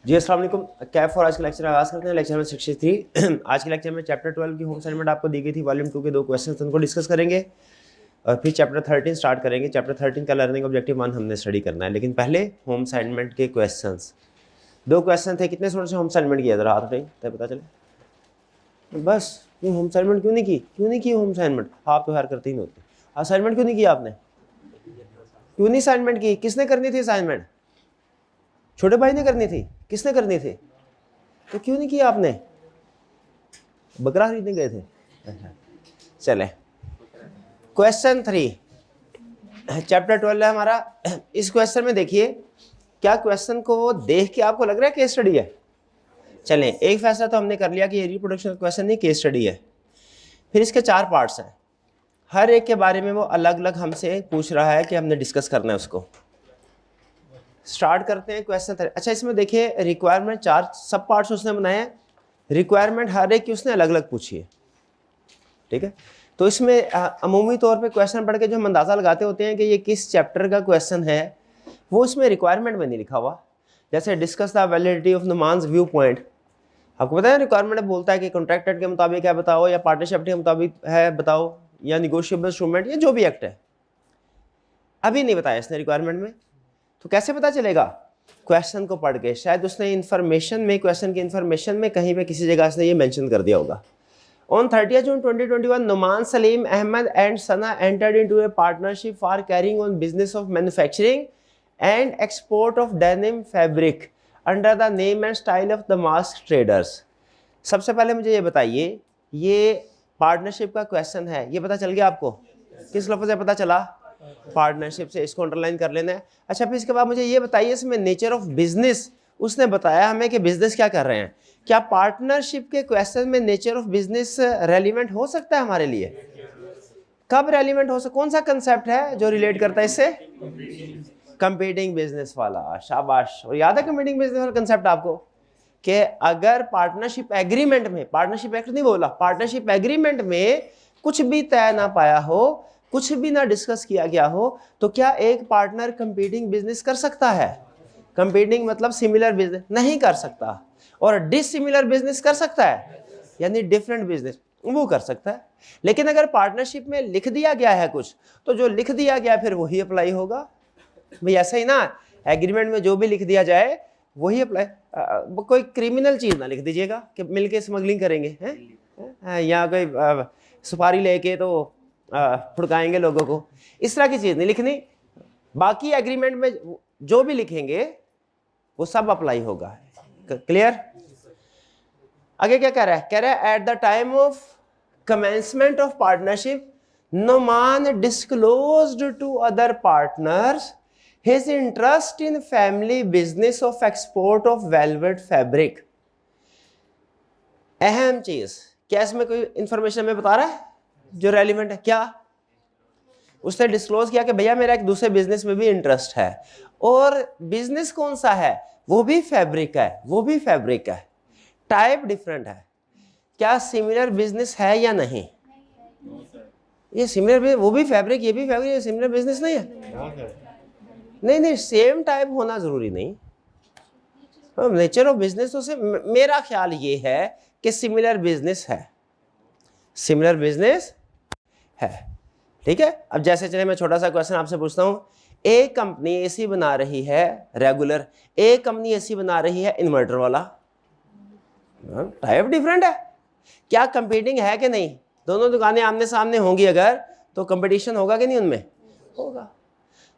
जी अस्सलाम वालेकुम। कैफ और आज का लेक्चर आगाज़ करते हैं। लेक्चर में 63 आज के लेक्चर में चैप्टर 12 की होम असाइनमेंट आपको दी गई थी। वॉल्यूम 2 के 2 क्वेश्चंस उनको डिस्कस करेंगे और फिर चैप्टर 13 स्टार्ट करेंगे। चैप्टर 13 का लर्निंग ऑब्जेक्टिव 1 हमने स्टडी करना है, लेकिन पहले होम असाइनमेंट के क्वेश्चंस। 2 क्वेश्चन थे। कितने स्टूडेंट्स ने होम असाइनमेंट किया ज़रा हाथ उठाइए तब पता चले। बस क्यों होम असाइनमेंट क्यों नहीं की होम असाइनमेंट? आप तो हर करते ही नहीं होते। असाइनमेंट क्यों नहीं किया आपने? क्यों नहीं असाइनमेंट की? किसने करनी थी असाइनमेंट? छोटे भाई ने करनी थी। किसने करनी थी? तो क्यों नहीं किया आपने? बकरा खरीदने गए थे। चले क्वेश्चन 3 चैप्टर 12 है हमारा। इस क्वेश्चन में देखिए, क्या क्वेश्चन को देख के आपको लग रहा है केस स्टडी है? चलें, एक फैसला तो हमने कर लिया कि ये रिप्रोडक्शन क्वेश्चन नहीं, केस स्टडी है। फिर इसके 4 पार्ट्स हैं, हर एक के बारे में वो अलग अलग हमसे पूछ रहा है कि हमने डिस्कस करना है उसको। स्टार्ट करते हैं क्वेश्चन 3। अच्छा, इसमें देखिए रिक्वायरमेंट 4 सब पार्ट्स उसने बनाए हैं। रिक्वायरमेंट हर एक की उसने अलग अलग पूछी है, ठीक है। तो इसमें अमूमी तौर पे क्वेश्चन पढ़ के जो हम अंदाज़ा लगाते होते हैं कि ये किस चैप्टर का क्वेश्चन है, वो इसमें रिक्वायरमेंट में नहीं लिखा हुआ। जैसे discuss the validity of Numan's viewpoint, आपको पता है रिक्वायरमेंट बोलता है कि कॉन्ट्रैक्ट एक्ट के मुताबिक है बताओ, या पार्टनरशिप एक्ट के मुताबिक है बताओ, या निगोशिएबल इंस्ट्रूमेंट, या जो भी एक्ट है। अभी नहीं बताया इसने रिक्वायरमेंट में, तो कैसे पता चलेगा? क्वेश्चन को पढ़ के। शायद उसने इन्फॉर्मेशन में, क्वेश्चन की इन्फॉर्मेशन में कहीं पे किसी जगह से ये मेंशन कर दिया होगा। On 30 June 2021 Numan Salim Ahmed and Sana entered into a partnership for carrying on business of manufacturing and export of denim fabric under the name and style of the mask traders. सबसे पहले मुझे ये बताइए, ये पार्टनरशिप का क्वेश्चन है, ये पता चल गया आपको? किस लफ्ज़ से पता चला? पार्टनरशिप से। इसको अंडरलाइन कर लेना है। अच्छा, फिर इसके बाद मुझे ये बताइए, इसमें नेचर ऑफ बिजनेस उसने बताया हमें कि बिजनेस क्या कर रहे हैं। क्या पार्टनरशिप के क्वेश्चन में नेचर ऑफ बिजनेस रेलिवेंट हो सकता है हमारे लिए? कब रेलिवेंट हो सकता? कौन सा कंसेप्ट है जो रिलेट करता है इससे? कंपीटिंग बिजनेस वाला। शाबाश। और याद है कंपीटिंग बिजनेस वाला कंसेप्ट आपको, कि अगर पार्टनरशिप एग्रीमेंट में, पार्टनरशिप एक्ट नहीं बोला, पार्टनरशिप एग्रीमेंट में कुछ भी तय ना पाया हो, कुछ भी ना डिस्कस किया गया हो, तो क्या एक पार्टनर कंपीटिंग बिजनेस कर सकता है? कंपीटिंग मतलब सिमिलर बिजनेस नहीं कर सकता, और डिसिमिलर बिजनेस कर सकता है, यानी डिफरेंट बिजनेस वो कर सकता है। लेकिन अगर पार्टनरशिप में लिख दिया गया है कुछ, तो जो लिख दिया गया फिर वही अप्लाई होगा। भाई ऐसा ही ना, एग्रीमेंट में जो भी लिख दिया जाए वही अप्लाई। कोई क्रिमिनल चीज ना लिख दीजिएगा कि मिलके स्मगलिंग करेंगे हैं, या कोई सुपारी लेके तो फुड़काएंगे लोगों को, इस तरह की चीज नहीं लिखनी। बाकी एग्रीमेंट में जो भी लिखेंगे वो सब अप्लाई होगा। क्लियर? आगे क्या कह रहा है? कह रहा है at the time of commencement of partnership Numan disclosed to other partners his interest in family business of export of velvet fabric. अहम चीज क्या इसमें कोई इंफॉर्मेशन हमें बता रहा है जो रेलिवेंट है? क्या उसने डिस्क्लोज किया कि भैया मेरा एक दूसरे बिजनेस में भी इंटरेस्ट है, और बिजनेस कौन सा है? वो भी फैब्रिक है, वो भी फैब्रिक है, टाइप डिफरेंट है। क्या सिमिलर बिजनेस है या नहीं? ये सिमिलर, वो भी फैब्रिक, ये भी फैब्रिक, ये सिमिलर बिजनेस नहीं है। नहीं, सेम टाइप होना जरूरी नहीं। नेचर ऑफ बिजनेस तो से मेरा ख्याल ये है कि सिमिलर बिजनेस है, सिमिलर बिजनेस है, ठीक है। अब जैसे चले मैं छोटा सा क्वेश्चन आपसे पूछता हूं, एक कंपनी एसी बना रही है रेगुलर, एक कंपनी एसी बना रही है इन्वर्टर वाला, टाइप डिफरेंट है। क्या कंपीटिंग है कि नहीं? दोनों दुकानें आमने सामने होंगी अगर, तो कंपटीशन होगा कि नहीं? उनमें होगा।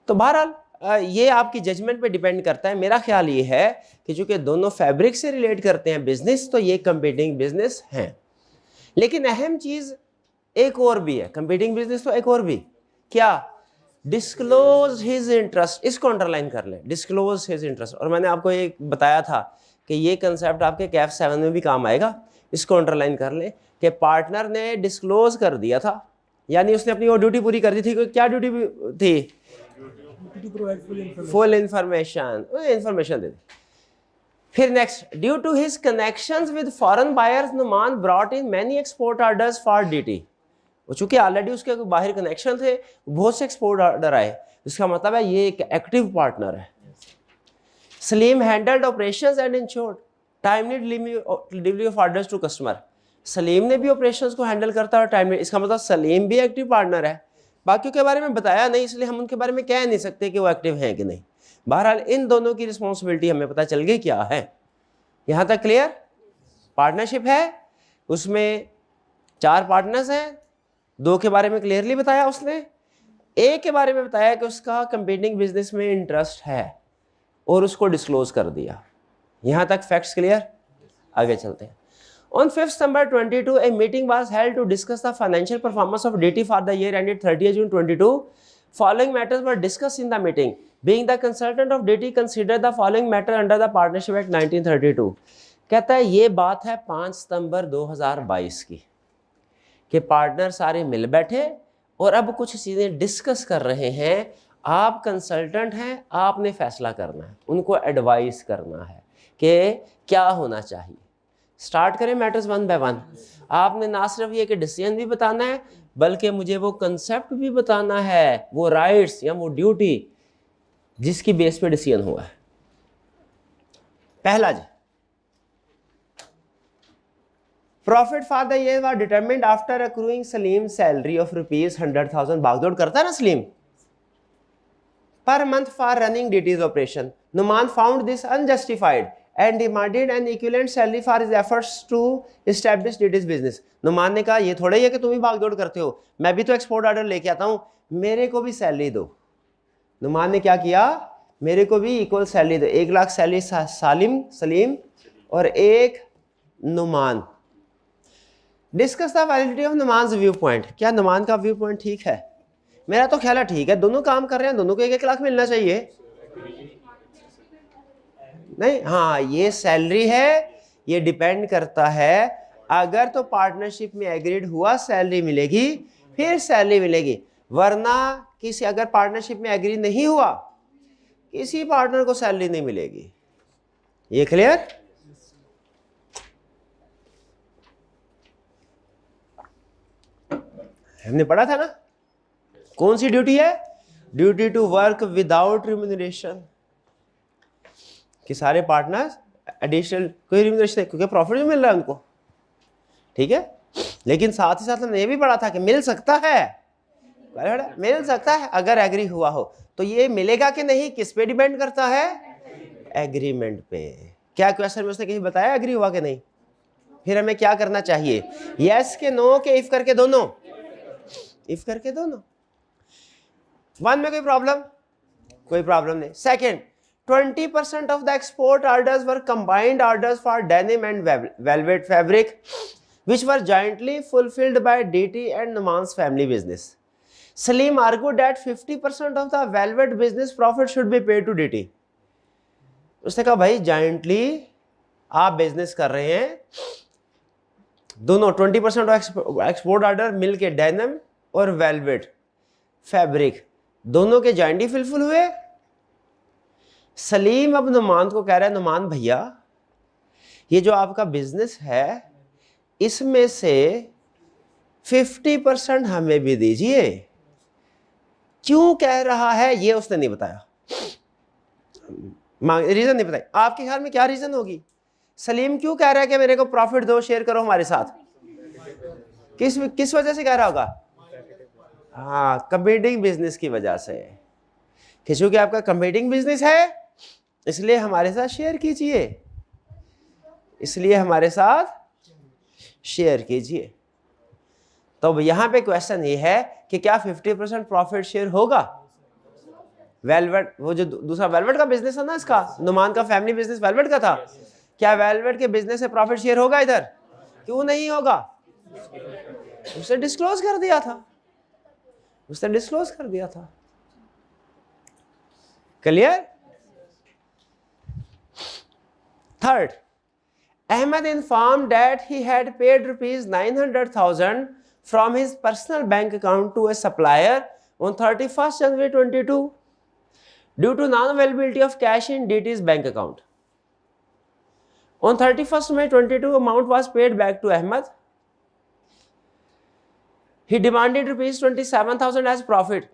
तो बहरहाल ये आपकी जजमेंट पे डिपेंड करता है। मेरा ख्याल ये है कि चूंकि दोनों फैब्रिक से रिलेट करते हैं बिजनेस, तो ये कंपीटिंग बिजनेस हैं। लेकिन अहम चीज एक और भी है, कंपीटिंग बिजनेस तो एक और भी, क्या? Disclose his interest. इसको अंडरलाइन कर ले, डिस्क्लोज हिज इंटरेस्ट। और मैंने आपको ये बताया था कि ये कंसेप्ट आपके कैफ 7 में भी काम आएगा। इसको अंडरलाइन कर ले कि पार्टनर ने डिस्क्लोज कर दिया था, यानी उसने अपनी वो ड्यूटी पूरी कर दी थी। क्या ड्यूटी थी? फुल इंफॉर्मेशन दे दी। फिर next, due to his connections with foreign buyers Numan brought in many export orders for DT. चूंकि ऑलरेडी उसके बाहर कनेक्शन थे, बहुत से एक्सपोर्ट ऑर्डर आए, इसका मतलब है ये एक एक्टिव पार्टनर है। Salim handled operations and ensured timely delivery of orders to customer. Salim ने भी ऑपरेशंस को हैंडल करता है टाइमली, इसका मतलब सलीम भी एक्टिव पार्टनर है। बाकियों के बारे में बताया नहीं, इसलिए हम उनके बारे में कह नहीं सकते कि वो एक्टिव हैं कि नहीं। बहरहाल इन दोनों की रिस्पॉन्सिबिलिटी हमें पता चल गई क्या है। यहाँ तक क्लियर? पार्टनरशिप है, उसमें 4 पार्टनर्स हैं, 2 के बारे में क्लियरली बताया उसने, एक के बारे में बताया कि उसका कंपीटिंग बिजनेस में इंटरेस्ट है और उसको डिस्क्लोज कर दिया। यहाँ तक फैक्ट्स क्लियर? आगे चलते हैं। On 5th September 22, a meeting was held to discuss the financial performance of DT for the year ended 30th June 22. Following matters were discussed in the meeting. Being the consultant of DT, considered the following matter under the Partnership Act 1932. कहता है ये बात है 5 सितंबर 2022 की कि partner सारे मिल बैठे और अब कुछ चीज़ें डिस्कस कर रहे हैं। आप कंसल्टेंट हैं, आपने फैसला करना है, उनको एडवाइस करना है कि क्या होना चाहिए। स्टार्ट करें मैटर्स 1 बाय 1। आपने ना सिर्फ ये कि डिसीजन भी बताना है, बल्कि मुझे वो कंसेप्ट भी बताना है, वो राइट्स या वो ड्यूटी जिसकी बेस पे डिसीजन हुआ है। पहला जी, profit for the year was determined after accruing Salim salary of ₹100,000। भागदौड़ करता है ना Salim per month for running DT's operation. Numan found this unjustified and demanded an equivalent salary for his efforts to establish DT's business। Numan ने कहा ये थोड़ा ही है कि तुम ही भागदौड़ करते हो, मैं भी तो एक्सपोर्ट ऑर्डर लेके आता हूँ, मेरे को भी सैलरी दो। नुमान ने क्या किया? मेरे को भी इक्वल सैलरी दो। 1 लाख सैलरी सलीम और 1 Numan. Discuss the validity of Numan's viewpoint. क्या नुमान का व्यू पॉइंट ठीक है? मेरा तो ख्याल है ठीक है, दोनों काम कर रहे हैं, दोनों को 1-1 लाख मिलना चाहिए। नहीं, हाँ ये सैलरी है, ये डिपेंड करता है, अगर तो पार्टनरशिप में एग्रीड हुआ सैलरी मिलेगी, फिर सैलरी मिलेगी, वरना किसी अगर पार्टनरशिप में एग्री नहीं हुआ किसी पार्टनर को सैलरी नहीं मिलेगी। ये क्लियर? हमने पढ़ा था ना, कौन सी ड्यूटी है? Duty to work without remuneration, कि सारे पार्टनर्स एडिशनल कोई रिम्यूनरेशन नहीं, क्योंकि प्रॉफिट भी मिल रहा है उनको, ठीक है। लेकिन साथ ही साथ हमने ये भी पढ़ा था कि मिल सकता है, मिल सकता है अगर एग्री हुआ हो। तो ये मिलेगा कि नहीं किस पे डिपेंड करता है? एग्रीमेंट पे। क्या क्वेश्चन में उसने कहीं बताया एग्री हुआ कि नहीं? फिर हमें क्या करना चाहिए? यस के नो के इफ करके दोनों, इफ करके दोनों। 1 में कोई प्रॉब्लम? कोई प्रॉब्लम नहीं। Second, 20% of the export orders were combined orders for denim and velvet fabric, which were jointly fulfilled by DT and Numan's family business. Salim argued that 50% of the velvet business profit should be paid to DT. उसने कहा भाई jointly आप business कर रहे हैं, दोनों 20% export order मिलके denim और वेलवेट फैब्रिक दोनों के जॉइंटली फुलफिल हुए। सलीम अब नुमान को कह रहा है, नुमान भैया ये जो आपका बिजनेस है इसमें से 50% हमें भी दीजिए। क्यों कह रहा है ये उसने नहीं बताया, रीजन नहीं बताया। आपके ख्याल में क्या रीजन होगी? सलीम क्यों कह रहा है कि मेरे को प्रॉफिट दो, शेयर करो हमारे साथ? किस वजह से कह रहा होगा? हाँ, कंपीटिंग बिजनेस की वजह से। क्योंकि आपका कंपीटिंग बिजनेस है इसलिए हमारे साथ शेयर कीजिए, इसलिए हमारे साथ शेयर कीजिए। तो यहाँ पे क्वेश्चन ये है कि क्या 50% प्रॉफिट शेयर होगा? वेलवेट, वो जो दूसरा वेलवेट का बिजनेस है ना, इसका नुमान का फैमिली बिजनेस वेलवेट का था, क्या वेलवेट के बिजनेस से प्रॉफिट शेयर होगा इधर? क्यों नहीं होगा? उसने डिस्क्लोज कर दिया था, उसने डिस्क्लोज कर दिया था। Clear? Third, Ahmed informed that he had paid ₹900,000 from his personal bank account to a supplier on 31st January 22 due to non-availability of cash in DT's bank account. On 31st May 22, amount was paid back to Ahmed. He demanded ₹27,000 as profit,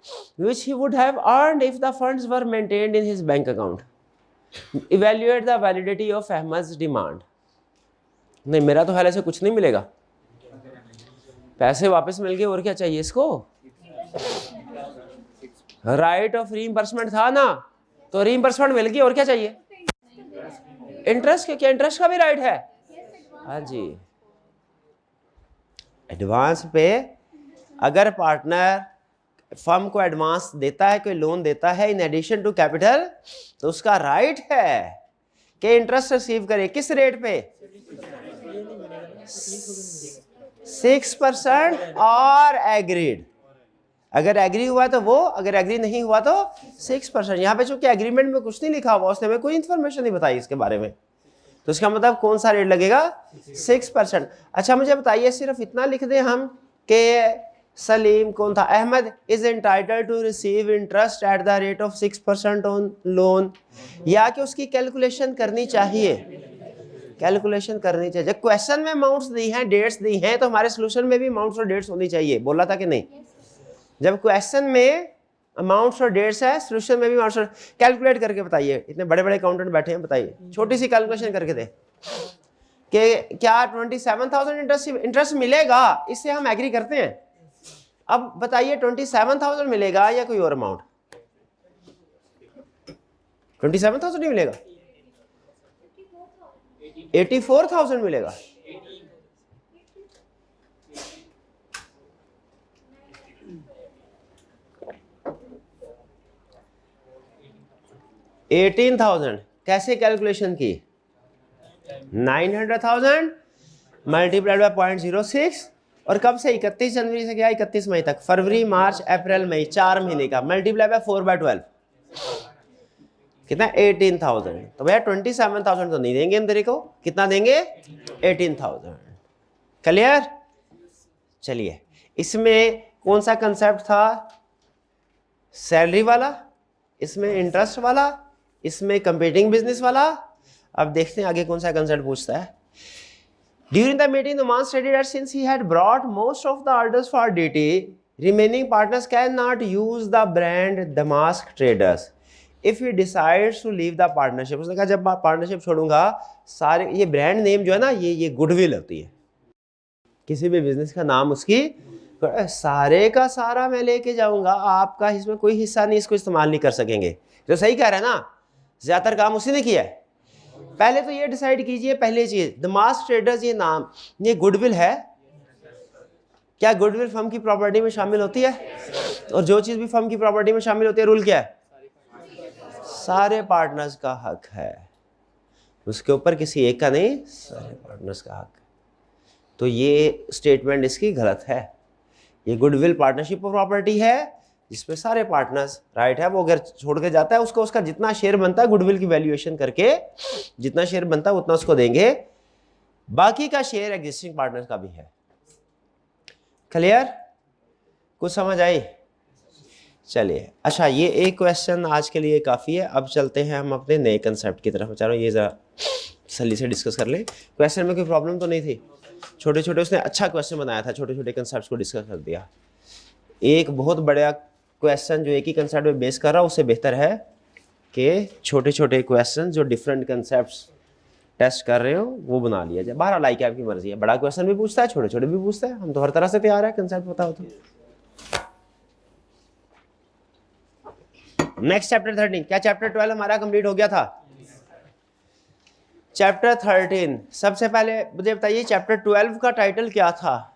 which he would have earned if the funds were maintained in his bank account. Evaluate the validity of Ahmed demand. नहीं, मेरा तो हाल से कुछ नहीं मिलेगा, पैसे वापस मिल गए, और क्या चाहिए इसको। राइट ऑफ रीइंबर्समेंट था ना, तो रीइंबर्समेंट मिल गई, और क्या चाहिए। इंटरेस्ट क्या, इंटरेस्ट का भी राइट है। हाँ जी, एडवांस पे अगर पार्टनर फर्म को एडवांस देता है, कोई लोन देता है इन एडिशन टू कैपिटल, तो उसका राइट है कि इंटरेस्ट रिसीव करे। किस रेट पे, 6% और एग्रीड। अगर एग्री हुआ तो वो, अगर एग्री नहीं हुआ तो 6%। यहाँ पे चूंकि एग्रीमेंट में कुछ नहीं लिखा हुआ, उसने हमें कोई इंफॉर्मेशन नहीं बताई इसके बारे में, तो इसका मतलब कौन सा रेट लगेगा, 6%। अच्छा मुझे बताइए, सिर्फ इतना लिख दें हम कि सलीम कौन था, Ahmed is entitled to receive interest at the rate of 6% on loan, या कि उसकी कैलकुलेशन करनी चाहिए। कैलकुलेशन करनी चाहिए। जब क्वेश्चन में अमाउंट्स दी हैं, डेट्स दी हैं, तो हमारे सोल्यूशन में भी अमाउंट्स और डेट्स होनी चाहिए। बोला था कि नहीं, जब क्वेश्चन में अमाउंट्स और डेट्स है, सोल्यूशन में भी अमाउंट्स और। कैलकुलेट करके बताइए, इतने बड़े बड़े अकाउंटेंट बैठे हैं, बताइए छोटी सी कैलकुलेशन करके दे कि क्या 27,000 इंटरेस्ट मिलेगा, इससे हम एग्री करते हैं। अब बताइए 27,000 मिलेगा या कोई और अमाउंट। 27,000 नहीं मिलेगा, 84,000 मिलेगा। $18,000 कैसे कैलकुलेशन की, 900,000 मल्टीप्लाइड बाय 0.06, और कब से, 31 जनवरी से क्या 31 मई तक, फरवरी मार्च अप्रैल मई, 4 महीने का, मल्टीप्लाई बाय 4/12 कितना, 18,000। तो भैया 27,000 तो नहीं देंगे हम तेरे को, कितना देंगे, 18,000। क्लियर। चलिए, इसमें कौन सा कंसेप्ट था, सैलरी वाला, इसमें इंटरेस्ट वाला, इसमें कंपीटिंग बिजनेस वाला। अब देखते हैं आगे कौन सा कंसेप्ट पूछता है। During the meeting, the man stated that since he had brought most of the orders for DT, remaining partners cannot use the brand Damask Traders if he decides to leave the partnership. उसने कहा जब partnership छोड़ूंगा, सारे ये brand name जो है ना, ये गुडविल होती है, किसी भी बिजनेस का नाम उसकी, सारे का सारा मैं लेके जाऊंगा, आपका इसमें कोई हिस्सा नहीं, इसको इस्तेमाल नहीं कर सकेंगे। जो सही कह रहा है ना, ज्यादातर काम उसी ने किया है। पहले तो ये डिसाइड कीजिए, पहले चीज, दमास्क ट्रेडर्स ये नाम, ये गुडविल है क्या, गुडविल फर्म की प्रॉपर्टी में शामिल होती है, और जो चीज भी फर्म की प्रॉपर्टी में शामिल होती है, रूल क्या है, सारे पार्टनर्स का हक है, उसके ऊपर किसी एक का नहीं, सारे पार्टनर्स का हक है। तो ये स्टेटमेंट इसकी गलत है। ये गुडविल पार्टनरशिप प्रॉपर्टी है जिसमें सारे पार्टनर्स राइट है, वो अगर छोड़ के जाता है उसको, उसका जितना शेयर बनता है गुडविल की वैल्यूएशन करके, जितना शेयर बनता है उतना उसको देंगे, बाकी का शेयर एग्जिस्टिंग पार्टनर्स का भी है। क्लियर, कुछ समझ आई। चलिए, अच्छा ये एक क्वेश्चन आज के लिए काफ़ी है। अब चलते हैं हम अपने नए कंसेप्ट की तरफ। चलो ये ज़रा सली से डिस्कस कर लें। क्वेश्चन में कोई प्रॉब्लम तो नहीं थी, छोटे छोटे उसने अच्छा क्वेश्चन बनाया था, छोटे छोटे कंसेप्ट को डिस्कस कर दिया। एक बहुत बड़ा क्वेश्चन जो एक ही कंसेप्ट पे बेस कर रहा है, उससे बेहतर है कि छोटे छोटे क्वेश्चन जो डिफरेंट कंसेप्ट्स टेस्ट कर रहे हो वो बना लिया जाए। बहरहाल लाइक आपकी मर्जी है, बड़ा क्वेश्चन भी पूछता है, छोटे छोटे भी पूछता है, हम तो हर तरह से तैयार है, कंसेप्ट पता हो तो। नेक्स्ट चैप्टर 13, क्या चैप्टर 12 हमारा कंप्लीट हो गया था। चैप्टर 13, सबसे पहले मुझे बताइए चैप्टर 12 का टाइटल क्या था,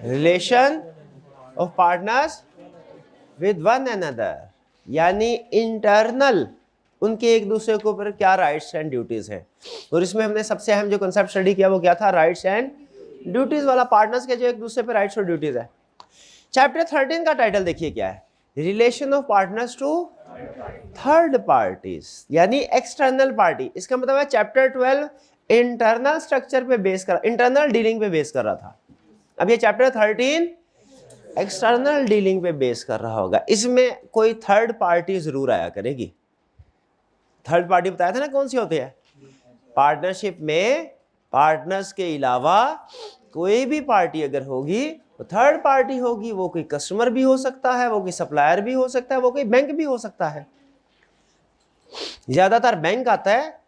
relation of partners with one another, यानी इंटरनल उनके एक दूसरे के ऊपर क्या राइट्स एंड ड्यूटीज हैं। और इसमें हमने सबसे अहम जो कंसेप्ट स्टडी किया वो क्या था, राइट्स एंड ड्यूटीज वाला, पार्टनर्स के जो एक दूसरे पे राइट्स और ड्यूटीज है। चैप्टर 13 का टाइटल देखिए क्या है, relation of partners to third parties, यानी एक्सटर्नल पार्टी। इसका मतलब है चैप्टर 12 इंटरनल स्ट्रक्चर पे बेस कर, इंटरनल डीलिंग पे बेस कर रहा था। अब ये चैप्टर 13 एक्सटर्नल डीलिंग पे बेस कर रहा होगा। इसमें कोई थर्ड पार्टी जरूर आया करेगी। थर्ड पार्टी बताया था ना कौन सी होती है, पार्टनरशिप में पार्टनर्स के अलावा कोई भी पार्टी अगर होगी तो थर्ड पार्टी होगी। वो कोई कस्टमर भी हो सकता है, वो कोई सप्लायर भी हो सकता है, वो कोई बैंक भी हो सकता है। ज्यादातर बैंक आता है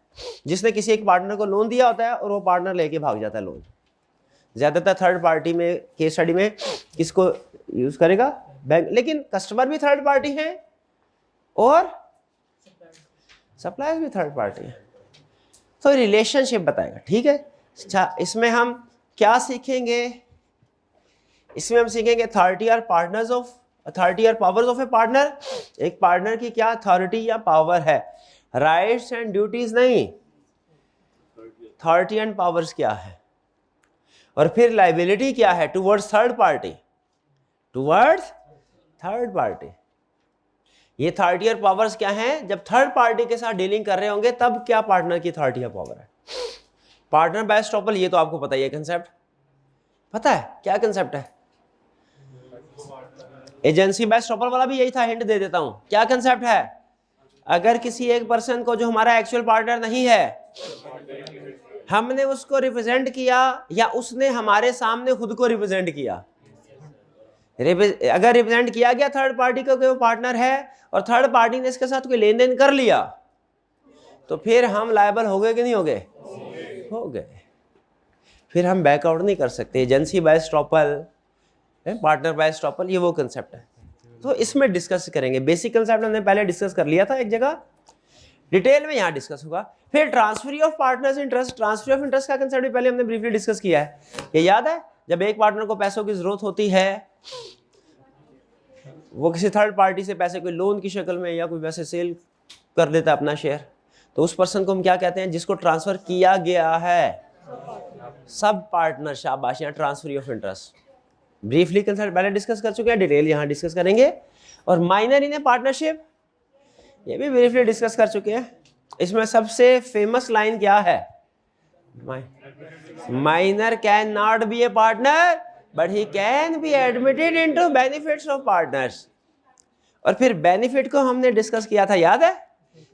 जिसने किसी एक पार्टनर को लोन दिया होता है और वो पार्टनर लेके भाग जाता है लोन। ज्यादातर थर्ड पार्टी में केस स्टडी में किसको यूज करेगा? बैंक। लेकिन कस्टमर भी थर्ड पार्टी है और सप्लायर भी थर्ड पार्टी है, तो रिलेशनशिप बताएगा। ठीक है। अच्छा, इसमें हम क्या सीखेंगे? इसमें हम सीखेंगे अथॉरिटी और पार्टनर्स ऑफ अथॉरिटी और पावर्स ऑफ ए पार्टनर। एक पार्टनर की क्या अथॉरिटी या पावर है? राइट्स एंड ड्यूटीज नहीं, अथॉरिटी एंड पावर्स क्या है। और फिर लाइबिलिटी क्या है towards third party, towards third party. ये अथॉरिटी और पावर्स क्या हैं? जब थर्ड पार्टी के साथ डीलिंग कर रहे होंगे तब क्या पार्टनर की अथॉरिटी या पावर है। पार्टनर बाय एस्टॉपल, ये तो आपको पता ही है कंसेप्ट। पता है क्या कंसेप्ट है? एजेंसी बाय एस्टॉपल वाला भी यही था, हिंट दे देता हूं। क्या कंसेप्ट है? अगर किसी एक पर्सन को जो हमारा एक्चुअल पार्टनर नहीं है, हमने उसको रिप्रेजेंट किया या उसने हमारे सामने खुद को रिप्रेजेंट किया, अगर रिप्रेजेंट किया गया थर्ड पार्टी को कि वो पार्टनर है और थर्ड पार्टी ने इसके साथ कोई लेन देन कर लिया, तो फिर हम लायबल हो गए कि नहीं हो गए? हो गए। फिर हम बैकआउट नहीं कर सकते। Agency bye estoppel, partner by estoppel, ये वो कंसेप्ट है। तो इसमें डिस्कस करेंगे। बेसिक कंसेप्ट हमने पहले डिस्कस कर लिया था एक जगह, डिटेल में यहाँ डिस्कस होगा। फिर transfer of partners interest. Transfer of interest का कंसेप्ट भी पहले हमने ब्रीफली डिस्कस किया है। ये याद है? जब एक पार्टनर को पैसों की जरूरत होती है, वो किसी थर्ड पार्टी से पैसे कोई लोन की शक्ल में या कोई वैसे सेल कर देता है अपना शेयर, तो उस पर्सन को हम क्या कहते हैं? जिसको ट्रांसफर किया गया है। सब पार्टनर, शाबाश, यहाँ transfer of interest. Briefly concept पहले डिस्कस कर चुके हैं, डिटेल यहाँ डिस्कस करेंगे। और माइनर इन ए पार्टनरशिप, ये भी ब्रीफली डिस्कस कर चुके हैं। इसमें सबसे फेमस लाइन क्या है? Minor can not be A partner but he can be admitted into benefits of partners. और फिर बेनिफिट को हमने डिस्कस किया था, याद है?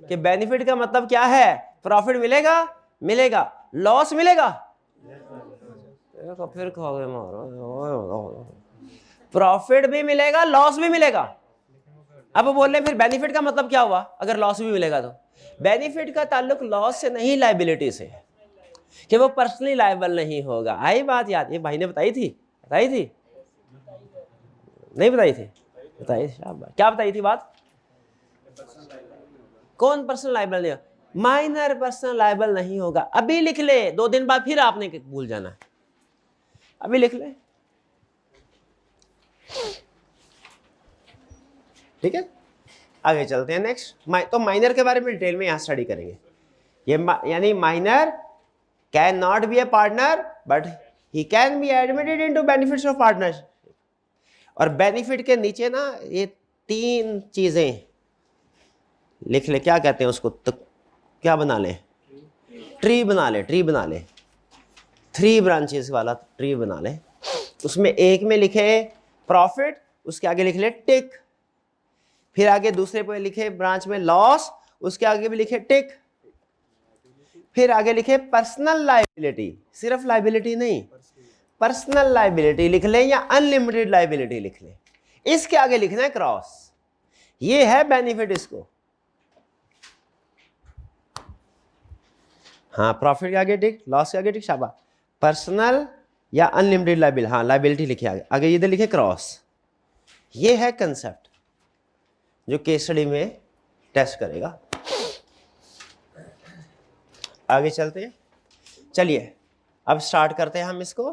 कि बेनिफिट का मतलब क्या है? प्रॉफिट मिलेगा, मिलेगा, लॉस मिलेगा, फिर खाओगे मारो, प्रॉफिट भी मिलेगा, लॉस भी मिलेगा। अब बोल रहे फिर बेनिफिट का मतलब क्या हुआ अगर लॉस भी मिलेगा? तो बेनिफिट का ताल्लुक लॉस से नहीं, लायबिलिटी से, कि वो पर्सनली लायबल नहीं होगा। आई बात याद? ये भाई ने बताई थी? बताई थी? नहीं बताई थी? बताई। क्या बताई थी बात? कौन पर्सनल लायबल नहीं? माइनर पर्सनल लायबल नहीं होगा। अभी लिख ले, 2 दिन बाद फिर आपने भूल जाना है। अभी लिख ले, ठीक है? आगे चलते हैं नेक्स्ट। तो माइनर के बारे में डिटेल में यहां स्टडी करेंगे। ये यानी minor can not be A partner but he can be admitted into benefits of partnership. और बेनिफिट के नीचे ना ये 3 चीजें लिख ले। क्या कहते हैं उसको? तो क्या बना ले? ट्री बना ले, ट्री बना ले। 3 ब्रांचेस वाला ट्री बना ले। उसमें एक में लिखे प्रॉफिट, उसके आगे लिख ले टिक, फिर आगे दूसरे पे लिखे ब्रांच में लॉस, उसके आगे भी लिखे टिक, फिर आगे लिखे पर्सनल लायबिलिटी। सिर्फ लायबिलिटी नहीं, पर्सनल लायबिलिटी लिख ले या अनलिमिटेड लायबिलिटी लिख ले। इसके आगे लिखना है क्रॉस। ये है बेनिफिट इसको। हाँ, प्रॉफिट के आगे टिक, लॉस के आगे टिक, शाबाश। पर्सनल या अनलिमिटेड लायबिलिटी, हाँ लायबिलिटी लिखे आगे, आगे इधर लिखे क्रॉस। ये है कंसेप्ट जो केस स्टडी में टेस्ट करेगा। आगे चलते हैं, चलिए अब स्टार्ट करते हैं हम इसको।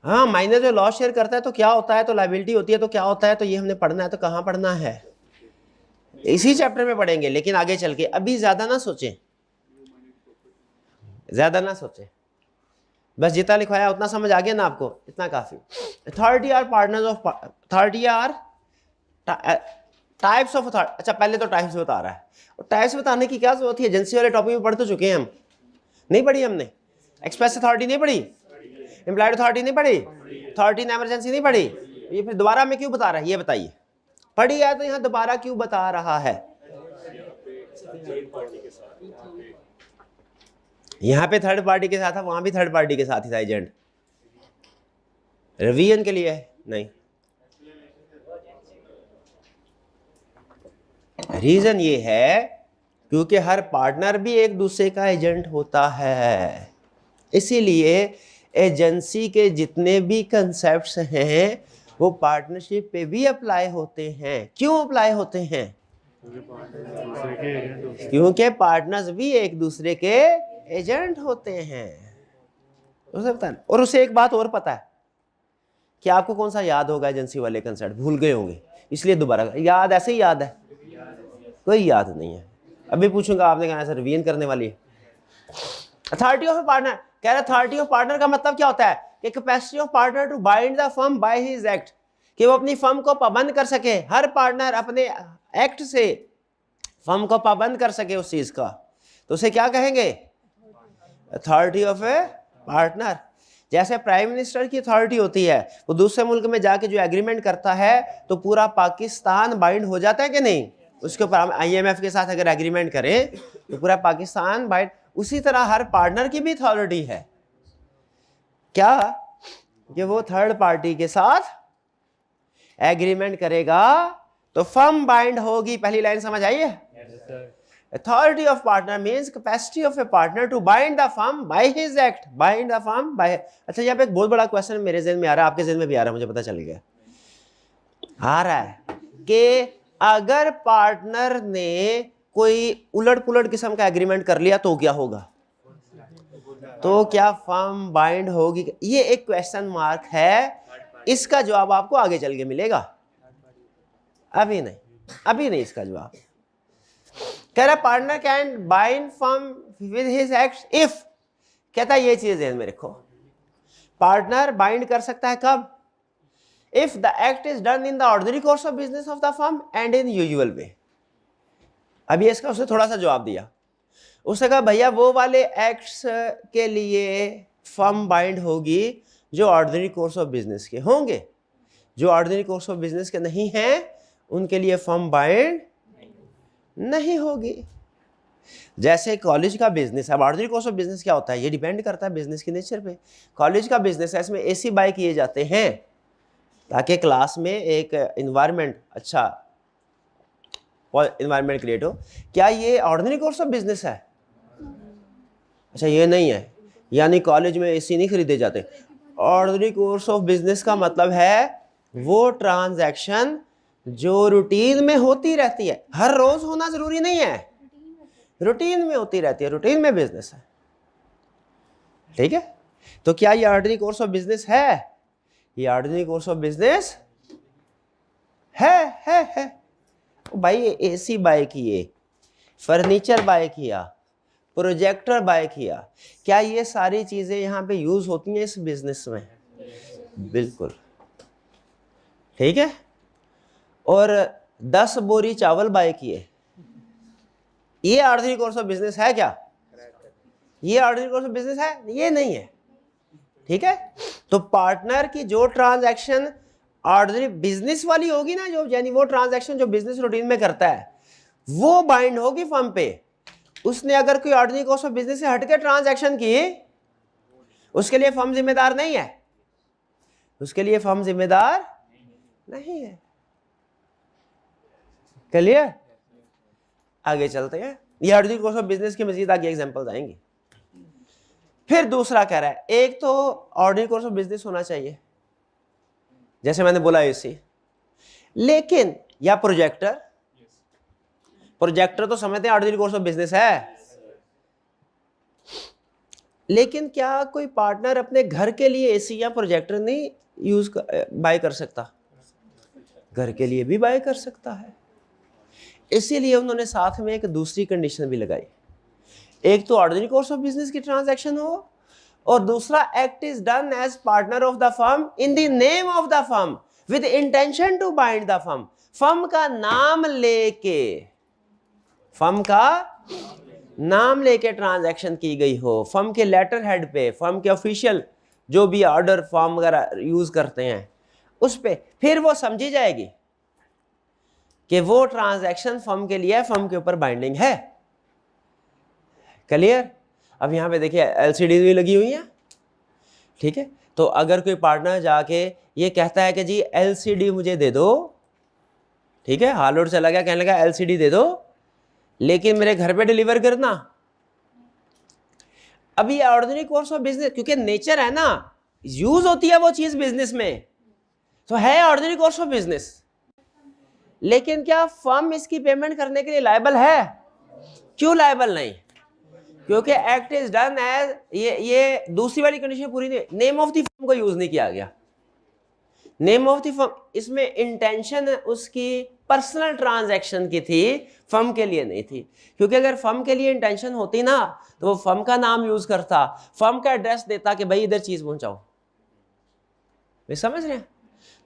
हाँ, माइनर जो लॉस शेयर करता है तो क्या होता है, तो लायबिलिटी होती है तो क्या होता है, तो ये हमने पढ़ना है। तो कहाँ पढ़ना है? इसी चैप्टर में पढ़ेंगे, लेकिन आगे चल के। अभी ज्यादा ना सोचें, ज्यादा ना सोचें, बस जितना लिखवाया उतना समझ आ गया ना आपको, इतना काफी। Authority or partners of authority or types of authority. अच्छा, पहले तो टाइप्स बता रहा है, और टाइप्स बताने की क्या जरूरत है? एजेंसी वाले टॉपिक में पढ़ तो चुके हैं हम, नहीं पढ़ी हमने? एक्सप्रेस अथॉरिटी नहीं पढ़ी, एम्प्लॉयड अथॉरिटी नहीं पढ़ी, अथॉरिटी इन एमरजेंसी नहीं पढ़ी। ये फिर दोबारा में क्यों बता रहा है, ये बताइए। पढ़ी है तो यहाँ दोबारा क्यों बता रहा है? यहाँ पे थर्ड पार्टी के साथ था, वहां भी थर्ड पार्टी के साथ ही था एजेंट। रिवीजन के लिए नहीं, रीजन ये है क्योंकि हर पार्टनर भी एक दूसरे का एजेंट होता है, इसीलिए एजेंसी के जितने भी कंसेप्ट्स हैं वो पार्टनरशिप पे भी अप्लाई होते हैं। क्यों अप्लाई होते हैं? क्योंकि पार्टनर्स भी एक दूसरे के एजेंट होते हैं। उसे पता नहीं। और उसे एक बात और पता है कि आपको कौन सा याद होगा, एजेंसी वाले कंसेप्ट भूल गए होंगे, इसलिए दोबारा याद, ऐसे ही याद है, कोई याद नहीं है। अभी पूछूंगा, आपने कहा सर रिवीजन करने वाली है। अथॉरिटी ऑफ ए पार्टनर, कह रहा अथॉरिटी ऑफ पार्टनर का मतलब क्या होता है कि capacity of partner to bind the firm by his act, कि वो अपनी फर्म को पाबंद कर सके। हर पार्टनर अपने एक्ट से फर्म को पाबंद कर सके उस चीज का, तो उसे क्या कहेंगे? Authority of a partner. जैसे प्राइम मिनिस्टर की अथॉरिटी होती है, वो दूसरे मुल्क में जाके जो एग्रीमेंट करता है तो पूरा पाकिस्तान बाइंड हो जाता है कि नहीं? उसके ऊपर हम IMF के साथ अगर एग्रीमेंट करें तो पूरा पाकिस्तान बाइंड। उसी तरह हर पार्टनर की भी अथॉरिटी है क्या कि वो थर्ड पार्टी के साथ एग्रीमेंट करेगा तो फर्म बाइंड होगी। पहली लाइन समझ आई है? Authority of partner means capacity of a partner to bind the firm by his act. Bind the firm by। अच्छा, यहाँ पे एक बहुत बड़ा क्वेश्चन मेरे ज़हन में आ रहा है, आपके ज़हन में भी आ रहा है, मुझे पता चल गया आ रहा है कि अगर पार्टनर ने कोई उलट पुलट किस्म का एग्रीमेंट कर लिया तो क्या होगा? तो क्या फर्म बाइंड होगी? ये एक क्वेश्चन मार्क है, इसका जवाब आपको आगे चल के मिलेगा, अभी नहीं, अभी नहीं इसका जवाब। कह रहा partner can bind firm with his acts if, कहता है ये चीज ध्यान में रखो, पार्टनर बाइंड कर सकता है कब? If the act is done in the ordinary course of business of the firm and in usual way. अभी इसका उसने थोड़ा सा जवाब दिया, उसने कहा भैया वो वाले एक्ट्स के लिए फर्म बाइंड होगी जो ऑर्डिनरी कोर्स ऑफ बिजनेस के होंगे, जो ऑर्डिनरी कोर्स ऑफ बिजनेस के नहीं हैं उनके लिए फर्म बाइंड नहीं होगी। जैसे कॉलेज का बिजनेस है, ऑर्डिनरी कोर्स ऑफ बिजनेस क्या होता है? ये डिपेंड करता है बिजनेस की नेचर पे। कॉलेज का बिजनेस है, इसमें AC बाय किए जाते हैं ताकि क्लास में एक इन्वायरमेंट, अच्छा इन्वायरमेंट क्रिएट हो। क्या ये ऑर्डिनरी कोर्स ऑफ बिजनेस है? अच्छा, ये नहीं है, यानी कॉलेज में AC नहीं खरीदे जाते। ऑर्डिनरी कोर्स ऑफ बिजनेस का मतलब है वो ट्रांजैक्शन जो रूटीन में होती रहती है, हर रोज होना जरूरी नहीं है, रूटीन में होती रहती है, रूटीन में बिजनेस है, ठीक है? तो क्या ये ऑर्डिनरी कोर्स ऑफ बिजनेस है? ये ऑर्डिनरी कोर्स ऑफ बिजनेस है। भाई AC बाय किए, फर्नीचर बाय किया, प्रोजेक्टर बाय किया, क्या ये सारी चीजें यहाँ पे यूज होती हैं इस बिजनेस में? बिल्कुल, ठीक है। और 10 बोरी चावल बाय किए, ये ऑर्डिनरी कोर्स ऑफ बिजनेस है क्या? ये ऑर्डिनरी कोर्स ऑफ बिजनेस है? ये नहीं है, ठीक है। तो पार्टनर की जो ट्रांजैक्शन ऑर्डिनरी बिजनेस वाली होगी ना, जो यानी वो ट्रांजैक्शन जो बिजनेस रूटीन में करता है वो बाइंड होगी फर्म पे। उसने अगर कोई ऑर्डिनरी कोर्स ऑफ बिजनेस से हटके ट्रांजैक्शन की, उसके लिए फर्म जिम्मेदार नहीं है, उसके लिए फर्म जिम्मेदार नहीं है। क्लियर? आगे चलते हैं, ये ऑर्डिनरी कोर्स ऑफ बिजनेस की मजीद आगे एग्जांपल्स आएंगी। फिर दूसरा कह रहा है, एक तो ऑर्डिनरी कोर्स ऑफ बिजनेस होना चाहिए, जैसे मैंने बोला AC, लेकिन या प्रोजेक्टर तो समझते हैं ऑर्डिनरी कोर्स ऑफ बिजनेस है, लेकिन क्या कोई पार्टनर अपने घर के लिए AC या प्रोजेक्टर नहीं बाय कर सकता? घर के लिए भी बाय कर सकता है। इसीलिए उन्होंने साथ में एक दूसरी कंडीशन भी लगाई, एक तो ऑर्डिनरी कोर्स ऑफ बिजनेस की ट्रांजैक्शन हो, और दूसरा act is done as partner of the firm in the name of the firm with intention to bind the firm. Firm का नाम लेके ट्रांजैक्शन की गई हो, फर्म के लेटर हेड पे, फर्म के ऑफिशियल जो भी ऑर्डर फर्म वगैरह यूज करते हैं उस पे, फिर वो समझी जाएगी कि वो ट्रांजैक्शन फर्म के लिए, फर्म के ऊपर बाइंडिंग है। क्लियर? अब यहाँ पे देखिए LCD भी लगी हुई है, ठीक है। तो अगर कोई पार्टनर जाके ये कहता है कि जी LCD मुझे दे दो, ठीक है, हाल और चला गया, कहने लगा LCD दे दो लेकिन मेरे घर पे डिलीवर करना। अभी ये ऑर्डिनरी कोर्स ऑफ बिजनेस, क्योंकि नेचर है ना, यूज होती है वो चीज बिजनेस में, तो है ऑर्डिनरी कोर्स ऑफ बिजनेस। लेकिन क्या फर्म इसकी पेमेंट करने के लिए लायबल है? क्यों लायबल नहीं? क्योंकि एक्ट इज डन एज, ये दूसरी वाली कंडीशन पूरी नहीं, नेम ऑफ द फर्म को यूज नहीं किया गया। नेम ऑफ द फर्म, इसमें इंटेंशन उसकी पर्सनल ट्रांजैक्शन की थी, फर्म के लिए नहीं थी। क्योंकि अगर फर्म के लिए इंटेंशन होती ना तो वो फर्म का नाम यूज करता, फर्म का एड्रेस देता कि भाई इधर चीज पहुंचाओ। वे समझ रहे हैं?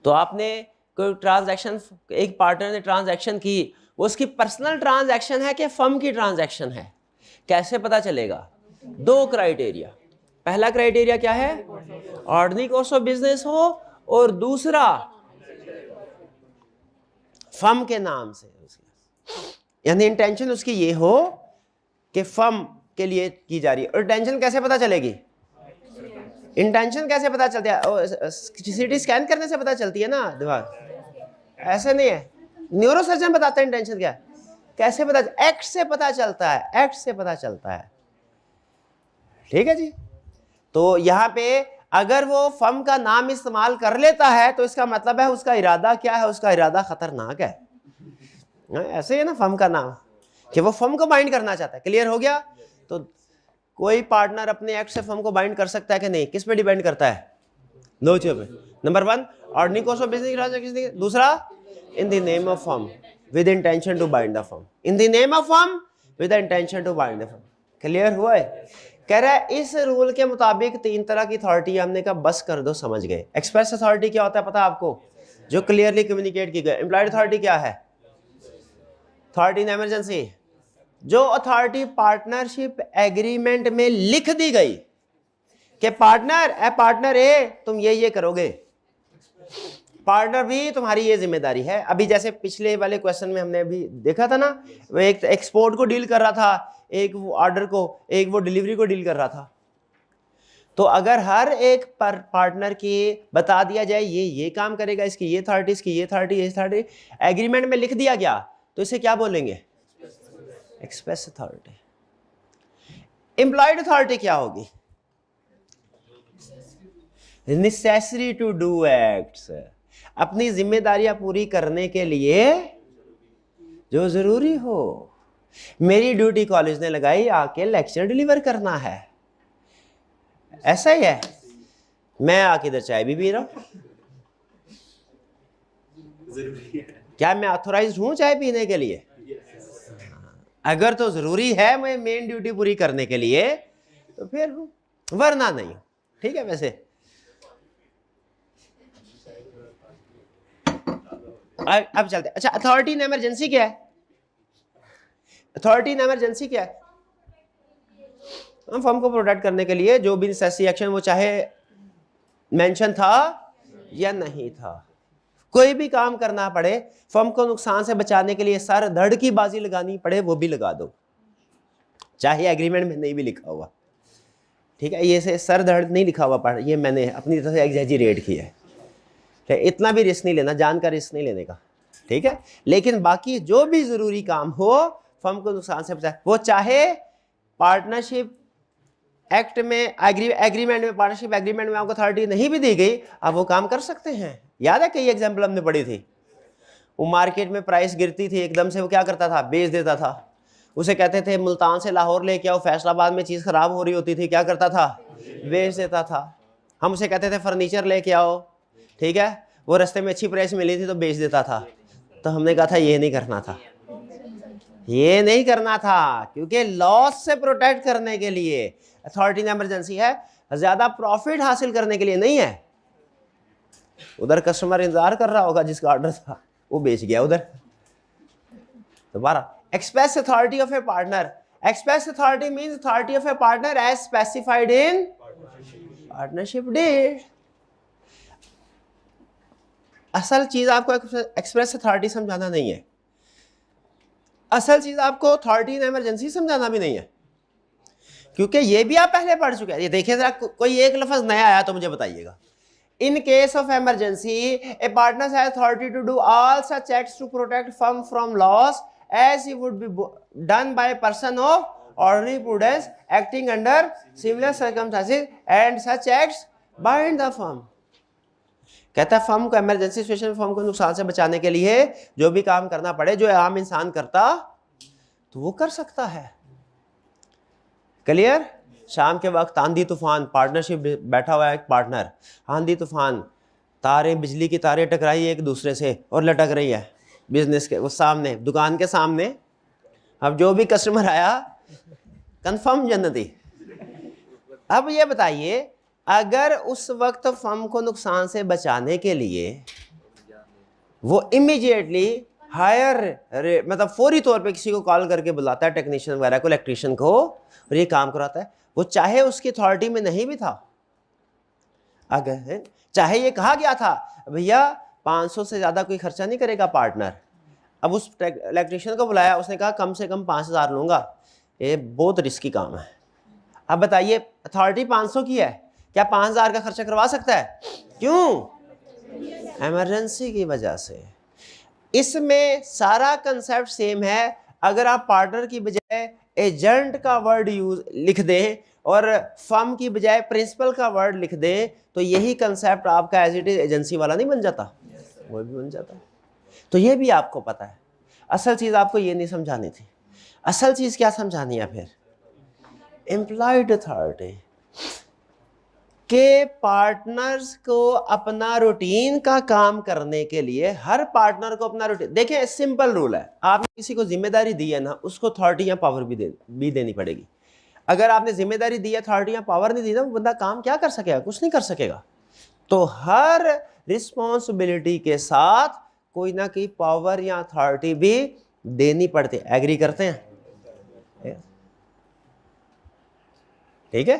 तो आपने कोई ट्रांजैक्शन, एक पार्टनर ने ट्रांजैक्शन की, वो उसकी पर्सनल ट्रांजैक्शन है कि फर्म की ट्रांजैक्शन है, कैसे पता चलेगा? दो क्राइटेरिया। पहला क्राइटेरिया क्या है? ऑर्डिनरी कोर्स ऑफ बिजनेस हो, और दूसरा फर्म के नाम से, यानी इंटेंशन उसकी ये हो कि फर्म के लिए की जा रही है। और इंटेंशन कैसे पता चलेगी? इंटेंशन कैसे पता चलती है? सीटी स्कैन करने से पता चलती है ना दीवार, ऐसे नहीं है। न्यूरोसर्जन बताता है इंटेंशन क्या है, कैसे पता? एक्ट से पता चलता है, एक्ट से पता चलता है। ठीक है जी। तो यहाँ पे अगर वो फर्म का नाम इस्तेमाल कर लेता है तो इसका मतलब है उसका इरादा क्या है? उसका इरादा खतरनाक है। ऐसे है ना, फर्म का नाम कि वो फर्म को बाइंड करना चाहता है। क्लियर हो गया? तो कोई पार्टनर अपने एक्ट से फर्म को बाइंड कर सकता है कि नहीं? किस पे डिपेंड करता है? दो चीजों पे। Number 1 ordinary course of business, दूसरा in the name of firm with intention to bind the firm. In the name of firm with intention to bind the firm. Clear हुआ है? कह रहा है इस रूल के मुताबिक 3 तरह की अथॉरिटी, हमने कहा बस कर दो, समझ गए। एक्सप्रेस अथॉरिटी क्या होता है पता है आपको? जो क्लियरली कम्युनिकेट की गई। एम्प्लॉयड अथॉरिटी क्या है? अथॉरिटी इन इमरजेंसी, जो अथॉरिटी पार्टनरशिप एग्रीमेंट में लिख दी गई कि पार्टनर ए तुम ये करोगे, पार्टनर बी तुम्हारी ये जिम्मेदारी है। अभी जैसे पिछले वाले क्वेश्चन में हमने अभी देखा था ना, वो एक एक्सपोर्ट को डील कर रहा था, एक वो ऑर्डर को, एक वो डिलीवरी को डील कर रहा था। तो अगर हर एक पार्टनर की बता दिया जाए ये काम करेगा, इसकी ये अथॉरिटी, इसकी ये अथॉरिटी, ये अथॉरिटी एग्रीमेंट में लिख दिया गया, तो इसे क्या बोलेंगे? Express authority. एम्प्लॉयड अथॉरिटी क्या होगी? नेसेसरी टू डू एक्ट्स, अपनी जिम्मेदारियां पूरी करने के लिए जो जरूरी हो। मेरी ड्यूटी कॉलेज ने लगाई, आके लेक्चर डिलीवर करना है, ऐसा ही है। मैं आके इधर चाय भी पी रहा हूं, क्या मैं ऑथोराइज्ड हूं चाय पीने के लिए? अगर तो जरूरी है मैं मेन ड्यूटी पूरी करने के लिए तो फिर हूं, वरना नहीं। ठीक है? वैसे अब चलते हैं। अच्छा, अथॉरिटी इन इमरजेंसी क्या है? अथॉरिटी इन इमरजेंसी क्या है? हम फर्म को प्रोटेक्ट करने के लिए जो भी नेसेसरी एक्शन, वो चाहे मेंशन था या नहीं था, कोई भी काम करना पड़े, फर्म को नुकसान से बचाने के लिए सर धड़ की बाजी लगानी पड़े, वो भी लगा दो, चाहे एग्रीमेंट में नहीं भी लिखा हुआ। ठीक है? ये से सर धड़ नहीं लिखा हुआ पढ़, ये मैंने अपनी तरफ से एग्जैजरेट किया है। इतना भी रिस्क नहीं लेना, जान का रिस्क नहीं लेने का। ठीक है? लेकिन बाकी जो भी जरूरी काम हो फर्म को नुकसान से बचाए, वो चाहे पार्टनरशिप एक्ट में, एग्रीमेंट में, पार्टनरशिप एग्रीमेंट में आपको अथॉरिटी नहीं भी दी गई, आप वो काम कर सकते हैं। याद है कई एग्जाम्पल हमने पढ़ी थी। वो मार्केट में प्राइस गिरती थी एकदम से, वो क्या करता था? बेच देता था। उसे कहते थे मुल्तान से लाहौर लेके आओ, फैसलाबाद में चीज़ खराब हो रही होती थी, क्या करता था? बेच देता था। हम उसे कहते थे फर्नीचर लेके आओ, ठीक है, वो रास्ते में अच्छी प्राइस मिली थी तो बेच देता था। तो हमने कहा था ये नहीं करना था, ये नहीं करना था, क्योंकि लॉस से प्रोटेक्ट करने के लिए अथॉरिटी इन इमरजेंसी है, ज्यादा प्रॉफिट हासिल करने के लिए नहीं है। उधर कस्टमर इंतजार कर रहा होगा जिसका ऑर्डर था, वो बेच गया उधर। दोबारा, express authority of a partner. Express authority means authority of a partner as specified in partnership deed. असल चीज आपको एक्सप्रेस अथॉरिटी समझाना नहीं है, असल चीज आपको अथॉरिटी इन इमरजेंसी समझाना भी नहीं है, क्योंकि ये भी आप पहले पढ़ चुके हैं। ये देखिए जरा, कोई एक लफ्ज नया आया तो मुझे बताइएगा। In case of emergency, a partner has authority to do all such acts to protect firm from loss as it would be done by a person of ordinary prudence acting under similar circumstances, and such acts bind the firm. कहता है firm को emergency situation में firm को नुकसान से बचाने के लिए जो भी काम करना पड़े जो आम इंसान करता तो वो कर सकता है। क्लियर? शाम के वक्त आंधी तूफान, पार्टनरशिप बैठा हुआ है एक पार्टनर, आंधी तूफान, तारे, बिजली की तारें टकराई एक दूसरे से और लटक रही है बिजनेस के वो सामने, दुकान के सामने। अब जो भी कस्टमर आया कंफर्म जन्नती। अब ये बताइए, अगर उस वक्त फर्म को नुकसान से बचाने के लिए वो इमीडिएटली हायर मतलब फौरी तौर पे किसी को कॉल करके बुलाता है, टेक्नीशियन वगैरह को, इलेक्ट्रीशियन को, और ये काम कराता है, वो चाहे उसकी अथॉरिटी में नहीं भी था, अगर चाहे ये कहा गया था भैया 500 से ज़्यादा कोई खर्चा नहीं करेगा पार्टनर, अब उस इलेक्ट्रीशियन को बुलाया, उसने कहा कम से कम 5000 लूँगा, ये बहुत रिस्की काम है। अब बताइए अथॉरिटी 500 की है, क्या 5000 का खर्चा करवा सकता है? क्यों? इमरजेंसी की वजह से। इसमें सारा कंसेप्ट सेम है। अगर आप पार्टनर की बजाय एजेंट का वर्ड यूज लिख दें और फर्म की बजाय प्रिंसिपल का वर्ड लिख दें तो यही कंसेप्ट आपका एज इट इज एजेंसी वाला नहीं बन जाता? वो भी बन जाता है। तो ये भी आपको पता है। असल चीज़ आपको ये नहीं समझानी थी। असल चीज़ क्या समझानी है फिर? एम्प्लॉयड अथॉरिटी के पार्टनर्स को अपना रूटीन का काम करने के लिए, हर पार्टनर को अपना रूटीन, देखिए सिंपल रूल है, आपने किसी को जिम्मेदारी दी है ना, उसको अथॉरिटी या पावर भी देनी पड़ेगी। अगर आपने जिम्मेदारी दी है, अथॉरिटी या पावर नहीं दी ना, वो बंदा काम क्या कर सकेगा? कुछ नहीं कर सकेगा। तो हर रिस्पॉन्सिबिलिटी के साथ कोई ना कोई पावर या अथॉरिटी भी देनी पड़ती है। एग्री करते हैं? ठीक है।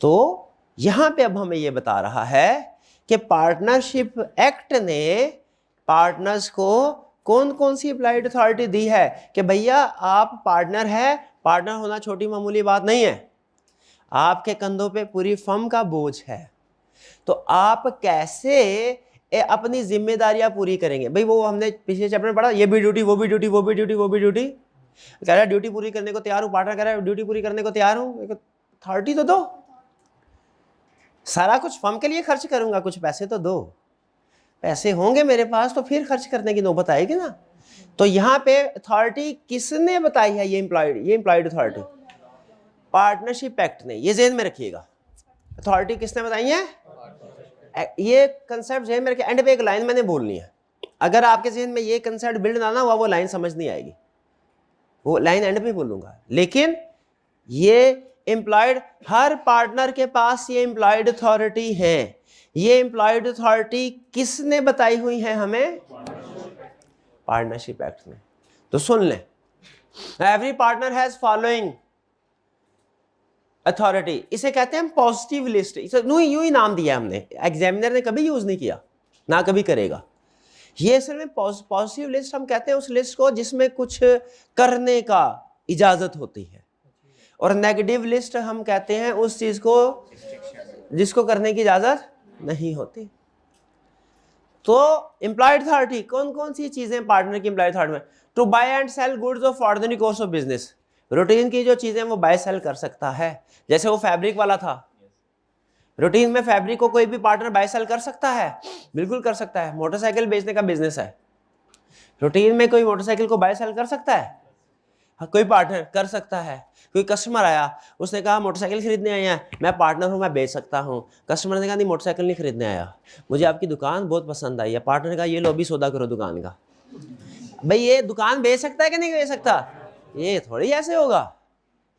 तो यहां पे अब हमें ये बता रहा है कि पार्टनरशिप एक्ट ने पार्टनर्स को कौन कौन सी अप्लाइड अथॉरिटी दी है कि भैया आप पार्टनर है, पार्टनर होना छोटी मामूली बात नहीं है, आपके कंधों पे पूरी फर्म का बोझ है, तो आप कैसे अपनी जिम्मेदारियां पूरी करेंगे? भाई वो हमने पिछले चैप्टर में पढ़ा, ये भी ड्यूटी, वो भी ड्यूटी, वो भी ड्यूटी, वो भी ड्यूटी। कह रहा है ड्यूटी पूरी करने को तैयार हूँ, पार्टनर कह रहा है ड्यूटी पूरी करने को तैयार हूँ, अथॉरिटी तो दो, सारा कुछ फर्म के लिए खर्च करूंगा, कुछ पैसे तो दो, पैसे होंगे मेरे पास तो फिर खर्च करने की नौबत आएगी ना। तो यहाँ पे अथॉरिटी किसने बताई है? ये एम्प्लॉयड अथॉरिटी, पार्टनरशिप एक्ट ने। ये जेहन में रखिएगा, अथॉरिटी किसने बताई है? ये कंसेप्ट जेहन में रखिए। एंड पे एक लाइन मैंने बोलनी है, अगर आपके जेहन में ये कंसेप्ट बिल्ड ना हुआ वो लाइन समझ नहीं आएगी, वो लाइन एंड पे बोलूंगा। लेकिन ये एम्प्लॉयड, हर पार्टनर के पास ये एम्प्लॉयड अथॉरिटी है। ये एम्प्लॉयड अथॉरिटी किसने बताई हुई है हमें? पार्टनरशिप एक्ट में। तो सुन लें, every partner has following authority. इसे कहते हैं पॉजिटिव लिस्ट। इसे यूं ही नाम दिया हमने, एग्जामिनर ने कभी यूज नहीं किया, ना कभी करेगा। ये असल में पॉजिटिव लिस्ट हम कहते हैं उस लिस्ट को जिसमें कुछ करने का इजाजत होती है, और नेगेटिव लिस्ट हम कहते हैं उस चीज को जिसको करने की इजाजत नहीं होती। तो एम्प्लॉयड अथॉरिटी कौन कौन सी चीजें पार्टनर की एम्प्लॉयड अथॉरिटी में? To buy and sell goods of ordinary course of business. Routine की जो चीजें वो बाय सेल कर सकता है। जैसे वो फैब्रिक वाला था, रूटीन में फैब्रिक को कोई भी पार्टनर बाय सेल कर सकता है, बिल्कुल कर सकता है। मोटरसाइकिल बेचने का बिजनेस है, रूटीन में कोई मोटरसाइकिल को बाय सेल कर सकता है, कोई पार्टनर कर सकता है। कोई कस्टमर आया, उसने कहा मोटरसाइकिल खरीदने आए हैं, मैं पार्टनर हूं, मैं बेच सकता हूं। कस्टमर ने कहा नहीं मोटरसाइकिल नहीं खरीदने आया, मुझे आपकी दुकान बहुत पसंद आई है। पार्टनर ने कहा ये लो भी सौदा करो दुकान का। भाई ये दुकान बेच सकता है कि नहीं बेच सकता? ये थोड़ी ऐसे होगा,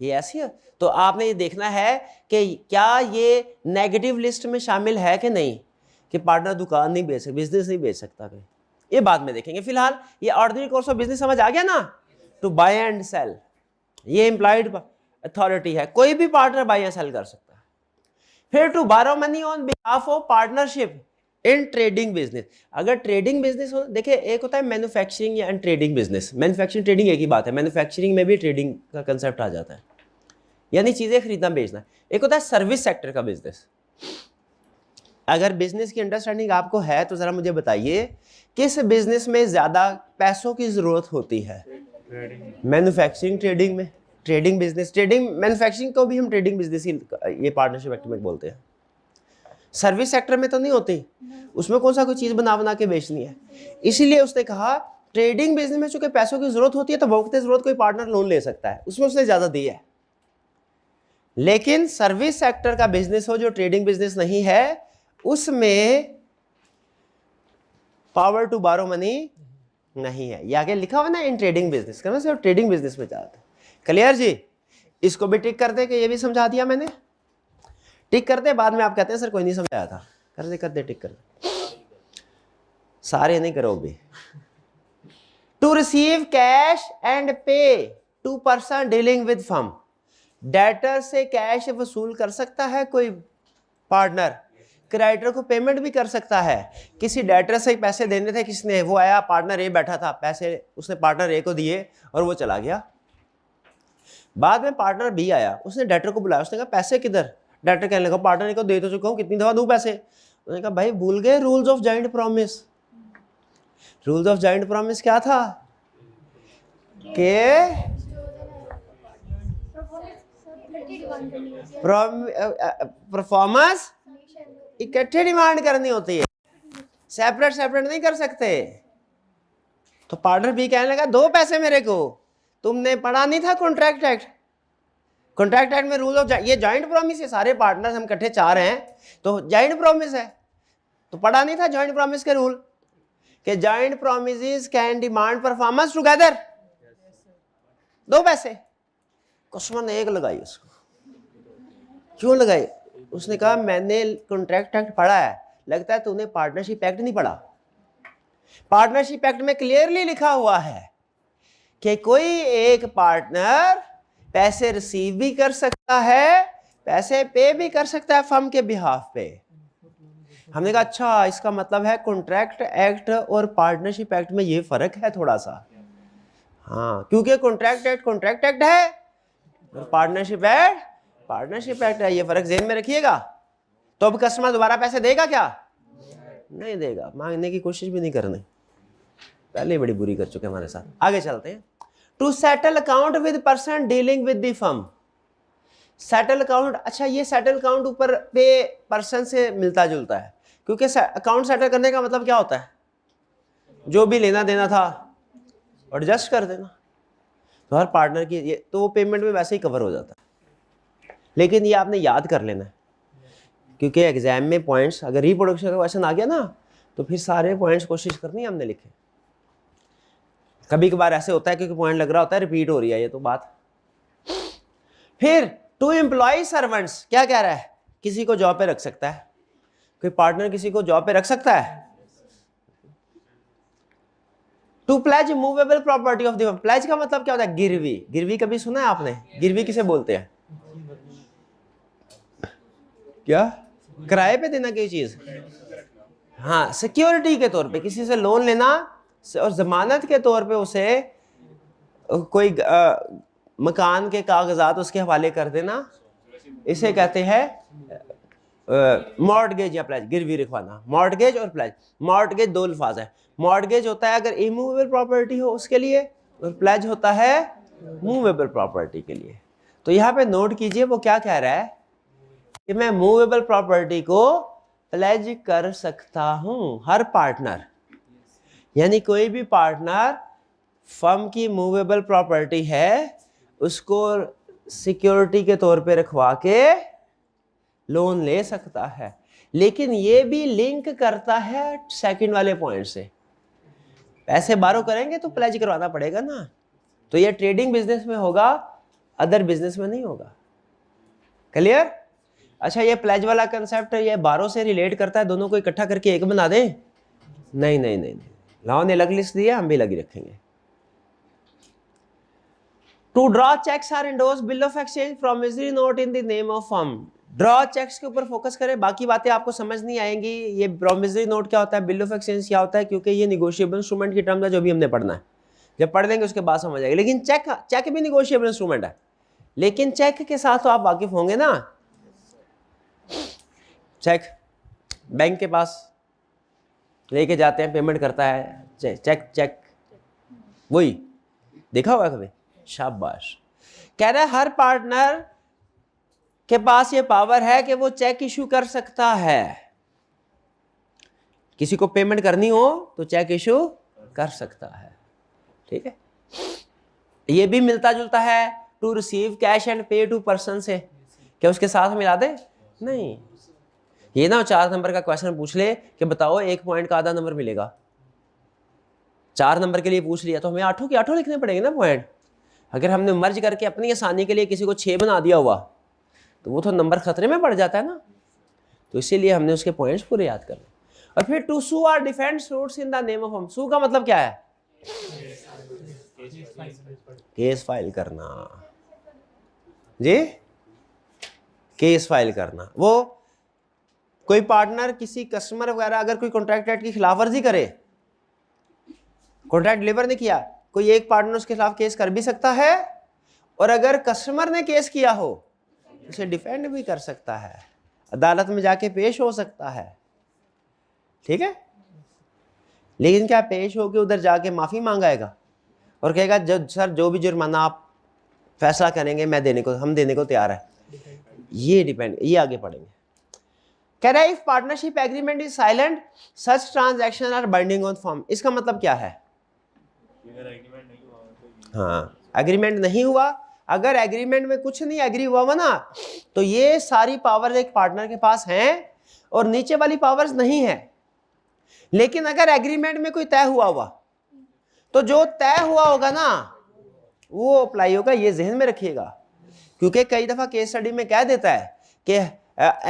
ये ऐसी है। तो आपने ये देखना है कि क्या ये नेगेटिव लिस्ट में शामिल है कि नहीं, कि पार्टनर दुकान नहीं बेच सकता, बिजनेस नहीं बेच सकता कोई। ये बाद में देखेंगे। फिलहाल ये ऑर्डिनरी कोर्स ऑफ बिजनेस समझ आ गया ना? टू बाय एंड सेल, ये एम्प्लॉयड अथॉरिटी है, कोई भी पार्टनर बाय एंड सेल कर सकता है। फिर टू बारो money on behalf of partnership in trading business. अगर ट्रेडिंग बिजनेस हो, देखिए एक होता है मैन्युफैक्चरिंग या ट्रेडिंग बिजनेस। मैन्युफैक्चरिंग ट्रेडिंग एक ही बात है, मैन्युफैक्चरिंग में भी ट्रेडिंग का कंसेप्ट आ जाता है, यानी चीजें खरीदना बेचना। एक होता है सर्विस सेक्टर का बिजनेस, अगर बिजनेस की अंडरस्टैंडिंग आपको है तो ज़रा मुझे बताइए किस बिजनेस में ज़्यादा पैसों की ज़रूरत होती है? मैन्युफैक्चरिंग, ट्रेडिंग में। ट्रेडिंग बिजनेस, ट्रेडिंग मैन्युफैक्चरिंग को भी हम ट्रेडिंग बिजनेस ही ये पार्टनरशिप एक्ट में बोलते हैं। सर्विस सेक्टर में तो नहीं होती, उसमें कौन सा कोई चीज़ बना बना के बेचनी है। इसीलिए उसने कहा ट्रेडिंग बिजनेस में चूंकि पैसों की जरूरत होती है तो वक्त जरूरत कोई पार्टनर लोन ले सकता है, उसमें उसने ज़्यादा दी है। लेकिन सर्विस सेक्टर का बिजनेस हो जो ट्रेडिंग बिजनेस नहीं है, उसमें पावर टू बारो मनी नहीं है। ये आगे लिखा हुआ ना इन ट्रेडिंग बिजनेस, करना सिर्फ ट्रेडिंग बिजनेस में जाता है। क्लियर जी? इसको भी टिक कर दे कि ये भी समझा दिया मैंने। टिक कर दे, बाद में आप कहते हैं सर कोई नहीं समझाया था। कर दे टिक कर दे, सारे नहीं करो भी। To receive cash and pay to person dealing with firm, debtor से कैश वसूल कर सकता है कोई पार्टनर, क्रेडिटर को पेमेंट भी कर सकता है। किसी डेटर से पैसे देने थे किसने, वो आया, पार्टनर ए बैठा था, पैसे उसने पार्टनर ए को दिए और वो चला गया। बाद में पार्टनर बी आया, उसने डेटर को बुलाया, उसने कहा पैसे किधर? डेटर कहने लगा पार्टनर ए को दे तो चुका हूं, कितनी दफा दूं पैसे? उसने कहा भाई भूल गए rules of joint promise. Rules of joint promise क्या था कि परफॉर्मेंस इकट्ठे डिमांड करनी होती है, सेपरेट सेपरेट नहीं कर सकते। तो पार्टनर भी कहने लगा दो पैसे मेरे को, तुमने पढ़ा नहीं था कॉन्ट्रैक्ट एक्ट? कॉन्ट्रैक्ट एक्ट में रूल ऑफ ये जॉइंट प्रॉमिस है, सारे पार्टनर्स हम इकट्ठे चार हैं तो जॉइंट प्रॉमिस है। तो पढ़ा नहीं था जॉइंट प्रॉमिस के रूल कि joint promises can demand performance together, दो पैसे। कस्टमर ने एक लगाई उसको, क्यों लगाई? उसने कहा मैंने कॉन्ट्रैक्ट एक्ट पढ़ा है, लगता है तूने पार्टनरशिप एक्ट नहीं पढ़ा। पार्टनरशिप एक्ट में क्लियरली लिखा हुआ है कि कोई एक पार्टनर पैसे रिसीव भी कर सकता है, पैसे पे भी कर सकता है फर्म के बिहाफ पे। हमने कहा अच्छा, इसका मतलब है कॉन्ट्रैक्ट एक्ट और पार्टनरशिप एक्ट में ये फर्क है थोड़ा सा। हाँ, क्योंकि कॉन्ट्रैक्ट एक्ट है और पार्टनरशिप एक्ट है, ये फर्क ज़हन में रखिएगा। तो अब कस्टमर दोबारा पैसे देगा क्या? नहीं देगा, मांगने की कोशिश भी नहीं करनी, पहले बड़ी बुरी कर चुके हमारे साथ। आगे चलते हैं। To settle account with person dealing with the firm. Settle account, अच्छा ये सेटल अकाउंट ऊपर पे पर्सन से मिलता जुलता है, क्योंकि अकाउंट सेटल करने का मतलब क्या होता है? जो भी लेना देना था एडजस्ट कर देना। तो हर पार्टनर की ये तो वो पेमेंट में वैसे ही कवर हो जाता है। लेकिन ये आपने याद कर लेना है, क्योंकि एग्जाम में पॉइंट्स अगर रिप्रोडक्शन का क्वेश्चन आ गया ना तो फिर सारे पॉइंट्स कोशिश करनी है हमने लिखे। कभी कभार ऐसे होता है क्योंकि पॉइंट लग रहा होता है, रिपीट हो रही है ये तो बात। फिर टू एम्प्लॉय सर्वेंट्स, क्या कह रहा है? किसी को जॉब पे रख सकता है, कोई पार्टनर किसी को जॉब पे रख सकता है। To pledge movable property of the firm, pledge का मतलब क्या होता है? गिरवी। गिरवी कभी सुना है आपने? गिरवी किसे बोलते हैं? क्या? किराए पे देना कोई चीज? हाँ, सिक्योरिटी के तौर पे किसी से लोन लेना और जमानत के तौर पे उसे कोई मकान के कागजात उसके हवाले कर देना, इसे कहते हैं मॉर्टगेज या प्लेज। गिरवी रखवाना, मॉर्टगेज और प्लेज। मॉर्टगेज दो अल्फाज है, मॉर्टगेज होता है अगर इमूवेबल प्रॉपर्टी हो उसके लिए, और प्लेज होता है मूवेबल प्रॉपर्टी के लिए। तो यहाँ पे नोट कीजिए वो क्या कह रहा है कि मैं मूवेबल प्रॉपर्टी को प्लेज कर सकता हूं, हर पार्टनर, यानी कोई भी पार्टनर फर्म की मूवेबल प्रॉपर्टी है उसको सिक्योरिटी के तौर पे रखवा के लोन ले सकता है। लेकिन ये भी लिंक करता है सेकंड वाले पॉइंट से, पैसे बारो करेंगे तो प्लेज करवाना पड़ेगा ना। तो ये ट्रेडिंग बिजनेस में होगा, अदर बिजनेस में नहीं होगा। क्लियर? अच्छा, ये प्लेज वाला कंसेप्ट ये बारो से रिलेट करता है, दोनों को इकट्ठा करके एक बना दें? नहीं नहीं नहीं, लाओ ने अलग लिस्ट दी है, हम भी लगी रखेंगे। To draw cheques or endorsed bill of exchange promissory note in the name of firm. Draw cheques के ऊपर फोकस करें, बाकी बातें आपको समझ नहीं आएंगी। ये प्रॉमिसरी नोट क्या होता है, बिल ऑफ एक्सचेंज क्या होता है, क्योंकि ये निगोशिएबल इंस्ट्रूमेंट की टर्म है जो भी हमने पढ़ना है। जब पढ़ लेंगे उसके बाद समझ आएगी। लेकिन चेक भी निगोशिएबल इंस्ट्रूमेंट है, लेकिन चेक के साथ तो आप वाकिफ होंगे ना। चेक बैंक के पास लेके जाते हैं, पेमेंट करता है, चेक वही देखा होगा कभी। शाबाश। कह रहा है हर पार्टनर के पास ये पावर है कि वो चेक इशू कर सकता है। किसी को पेमेंट करनी हो तो चेक इशू कर सकता है। ठीक है, ये भी मिलता जुलता है to receive cash and pay to person से। क्या उसके साथ मिला दे? नहीं। ये ना 4 नंबर का क्वेश्चन पूछ ले कि बताओ 1 पॉइंट का आधा नंबर मिलेगा। 4 नंबर के लिए पूछ लिया तो हमें 8 के 8 लिखने पड़ेंगे ना पॉइंट। अगर हमने मर्ज करके अपनी आसानी के लिए किसी को 6 बना दिया हुआ तो वो तो नंबर खतरे में पड़ जाता है ना। तो इसीलिए हमने उसके पॉइंट्स पूरे याद करने। और फिर to sue or defend suits in the name of हम। सू का मतलब क्या है? केस फाइल करना जी, केस फाइल करना। वो कोई पार्टनर किसी कस्टमर वगैरह अगर कोई कॉन्ट्रैक्ट एक्ट की खिलाफवर्जी करे, कॉन्ट्रैक्ट डिलीवर नहीं किया, कोई एक पार्टनर उसके खिलाफ केस कर भी सकता है, और अगर कस्टमर ने केस किया हो उसे डिफेंड भी कर सकता है, अदालत में जाके पेश हो सकता है। ठीक है, लेकिन क्या पेश होके उधर जाके माफी मांगाएगा और कहेगा जज सर जो भी जुर्माना आप फैसला करेंगे हम देने को तैयार है? ये डिपेंड, ये आगे पढ़ेंगे। कह रहा है if partnership agreement is silent such transaction are binding on firm. इसका मतलब क्या है? हाँ, एग्रीमेंट नहीं हुआ, अगर एग्रीमेंट में कुछ नहीं एग्री हुआ ना तो ये सारी पावर्स एक पार्टनर के पास हैं और नीचे वाली पावर्स नहीं है। लेकिन अगर एग्रीमेंट में कोई तय हुआ तो जो तय हुआ होगा ना वो अप्लाई होगा। ये जहन में रखिएगा, क्योंकि कई दफा केस स्टडी में कह देता है कि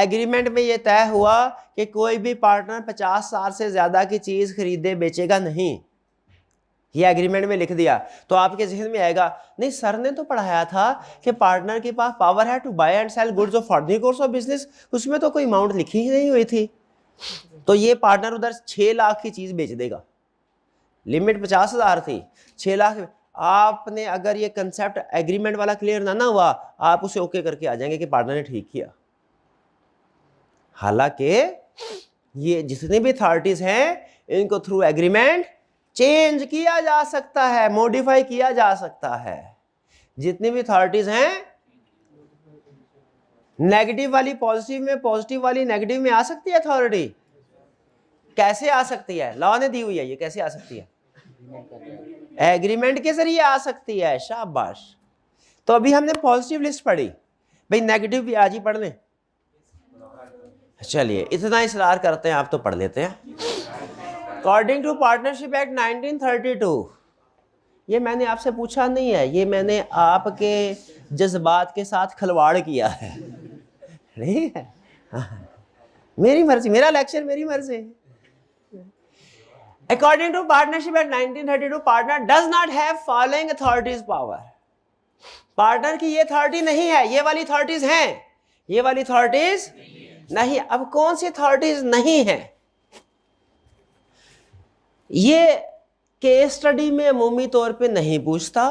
एग्रीमेंट में ये तय हुआ कि कोई भी पार्टनर 50 साल से ज्यादा की चीज खरीदे बेचेगा नहीं। ये एग्रीमेंट में लिख दिया तो आपके जहन में आएगा नहीं सर ने तो पढ़ाया था कि पार्टनर के पास पावर है to buy and sell goods of ordinary course of business, उसमें तो कोई अमाउंट लिखी ही नहीं हुई थी। तो ये पार्टनर उधर 6 लाख की चीज बेच देगा, लिमिट 50,000 थी, 6 लाख। आपने अगर ये कंसेप्ट एग्रीमेंट वाला क्लियर ना हुआ आप उसे ओके करके आ जाएंगे कि पार्टनर ने ठीक किया। हालांकि ये जितने भी अथॉरिटीज हैं इनको थ्रू एग्रीमेंट चेंज किया जा सकता है, मॉडिफाई किया जा सकता है। जितनी भी अथॉरिटीज हैं नेगेटिव वाली पॉजिटिव में, पॉजिटिव वाली नेगेटिव में आ सकती है अथॉरिटी। कैसे आ सकती है? लॉ ने दी हुई है, ये कैसे आ सकती है? एग्रीमेंट के जरिए आ सकती है। शाबाश। तो अभी हमने पॉजिटिव लिस्ट पढ़ी, भाई नेगेटिव भी आज ही पढ़ लें। चलिए इतना इसरार करते हैं आप तो पढ़ लेते हैं। अकॉर्डिंग टू पार्टनरशिप एक्ट 1932, ये मैंने आपसे पूछा नहीं है, ये मैंने आपके जज्बात के साथ खिलवाड़ किया है। नहीं है, मेरी मर्जी, मेरा लेक्चर मेरी मर्जी। According to Partnership Act 1932, partner does not have following authorities power. Partner की ये अथॉरिटी नहीं है, ये वाली अथॉरिटीज हैं, ये वाली अथॉरिटीज नहीं। अब कौन सी अथॉरिटीज नहीं है? ये केस स्टडी में अमूमी तौर पे नहीं पूछता,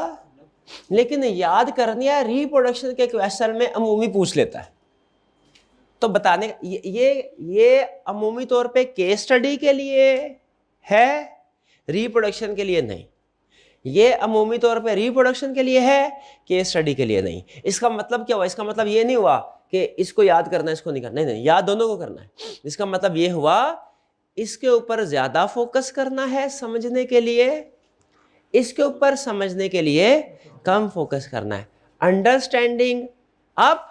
लेकिन याद करनी है रिप्रोडक्शन के क्वेश्चन में अमूमी पूछ लेता है। तो बताने ये अमूमी तौर पे केस स्टडी के लिए है, रिप्रोडक्शन के लिए नहीं। ये अमूमी तौर पे रिप्रोडक्शन के लिए है, केस स्टडी के लिए नहीं। इसका मतलब क्या हुआ? इसका मतलब ये नहीं हुआ कि इसको याद करना है इसको नहीं करना, नहीं, याद दोनों को करना है। इसका मतलब ये हुआ इसके ऊपर ज्यादा फोकस करना है समझने के लिए, इसके ऊपर समझने के लिए कम फोकस करना है। Understanding up,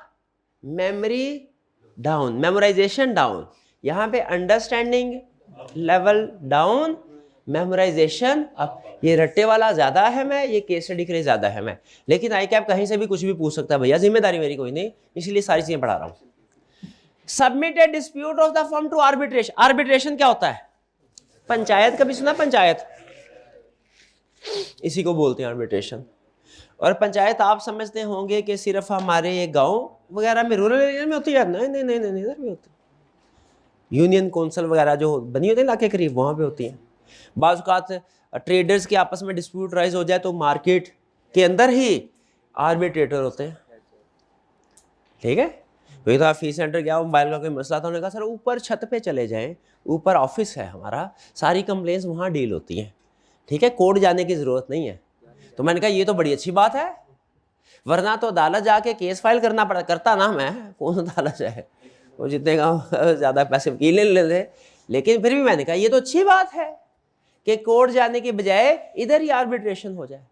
memory down, memorisation down. यहां पे understanding level down, memorisation up. ये रट्टे वाला ज्यादा है मैं, ये केस स्टडी के लिए ज्यादा है मैं। लेकिन आई कैप कहीं से भी कुछ भी पूछ सकता है भैया, जिम्मेदारी मेरी कोई नहीं, इसलिए सारी चीजें पढ़ा रहा हूं। Submitted dispute of the firm to arbitration. Arbitration क्या होता है? पंचायत, कभी सुना पंचायत? इसी को बोलते हैं आर्बिट्रेशन। और पंचायत आप समझते होंगे कि सिर्फ हमारे ये गांव वगैरह में, रूरल एरिया में होती है? नहीं नहीं नहीं नहीं, इधर भी होती है। यूनियन काउंसिल वगैरह जो बनी होती है इलाके करीब, वहां पे होती है। बाज़ औक़ात ट्रेडर्स के आपस में डिस्प्यूट राइज हो जाए तो मार्केट के अंदर ही आर्बिट्रेटर होते हैं। ठीक है, वही तो आप फीस सेंटर गया, मोबाइल का कोई मसला था, उन्होंने कहा सर ऊपर छत पे चले जाएं, ऊपर ऑफिस है हमारा, सारी कंप्लेंट्स वहाँ डील होती हैं, ठीक है, कोर्ट जाने की ज़रूरत नहीं है। तो मैंने कहा ये तो बड़ी अच्छी बात है, वरना तो अदालत जाके केस फाइल करता ना, मैं कौन अदालत जाए, वो जितने का ज़्यादा पैसे वकील ले लेते। लेकिन फिर भी मैंने कहा ये तो अच्छी बात है कि कोर्ट जाने के बजाय इधर ही आर्बिट्रेशन हो जाए।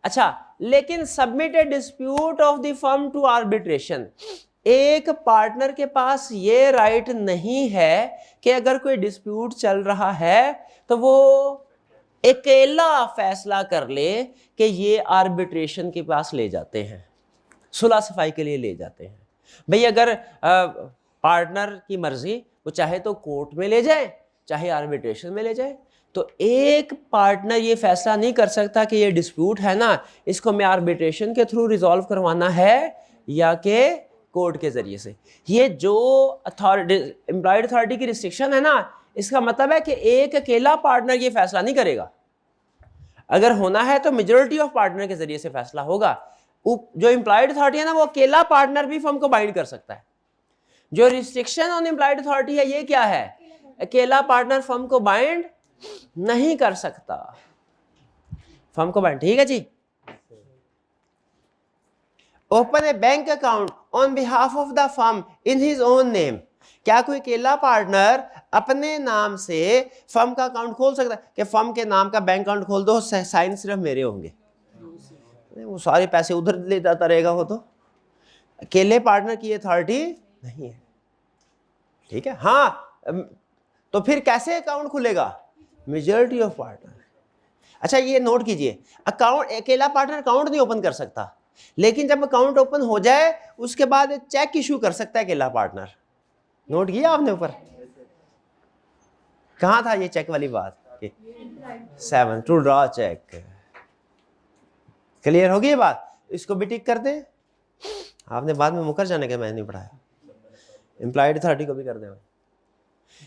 अच्छा, लेकिन submit a dispute of the firm to arbitration, एक पार्टनर के पास ये राइट नहीं है कि अगर कोई डिस्प्यूट चल रहा है तो वो अकेला फैसला कर ले कि ये आर्बिट्रेशन के पास ले जाते हैं, सुलह सफाई के लिए ले जाते हैं। भाई अगर पार्टनर की मर्जी, वो चाहे तो कोर्ट में ले जाए, चाहे आर्बिट्रेशन में ले जाए, तो एक पार्टनर ये फैसला नहीं कर सकता कि ये डिस्प्यूट है ना, इसको मैं आर्बिट्रेशन के थ्रू रिजॉल्व करवाना है या कि कोर्ट के जरिए से। ये जो अथॉरिटी, एम्प्लॉयड अथॉरिटी की रिस्ट्रिक्शन है ना, इसका मतलब है कि एक अकेला पार्टनर ये फैसला नहीं करेगा। अगर होना है तो मेजॉरिटी ऑफ पार्टनर के जरिए से फैसला होगा। जो एम्प्लॉयड अथॉरिटी है ना, वो अकेला पार्टनर भी फर्म को बाइंड कर सकता है। जो रिस्ट्रिक्शन ऑन एम्प्लॉयड अथॉरिटी है, ये क्या है? अकेला पार्टनर फर्म को बाइंड नहीं कर सकता, फर्म को बाइंड। ठीक है जी। Open a bank account on behalf of the firm in his own name, क्या कोई अकेला पार्टनर अपने नाम से फर्म का अकाउंट खोल सकता है कि फर्म के नाम का बैंक अकाउंट खोल दो, साइन सिर्फ मेरे होंगे? वो सारे पैसे उधर ले जाता रहेगा। वो तो अकेले पार्टनर की अथॉरिटी नहीं है। ठीक है। हाँ, तो फिर कैसे अकाउंट खुलेगा? Majority of partner. अच्छा, ये नोट कीजिए, अकाउंट, अकेला पार्टनर अकाउंट नहीं ओपन कर सकता, लेकिन जब अकाउंट ओपन हो जाए उसके बाद चेक इशू कर सकता है अकेला पार्टनर। नोट किया आपने ऊपर? कहां था ये चेक वाली बात? 7 टू ड्रॉ चेक। क्लियर होगी ये बात? इसको भी टिक कर दें। आपने बाद में मुकर जाने के, मैंने नहीं पढ़ाया। एम्प्लॉयड अथॉरिटी को भी कर दें।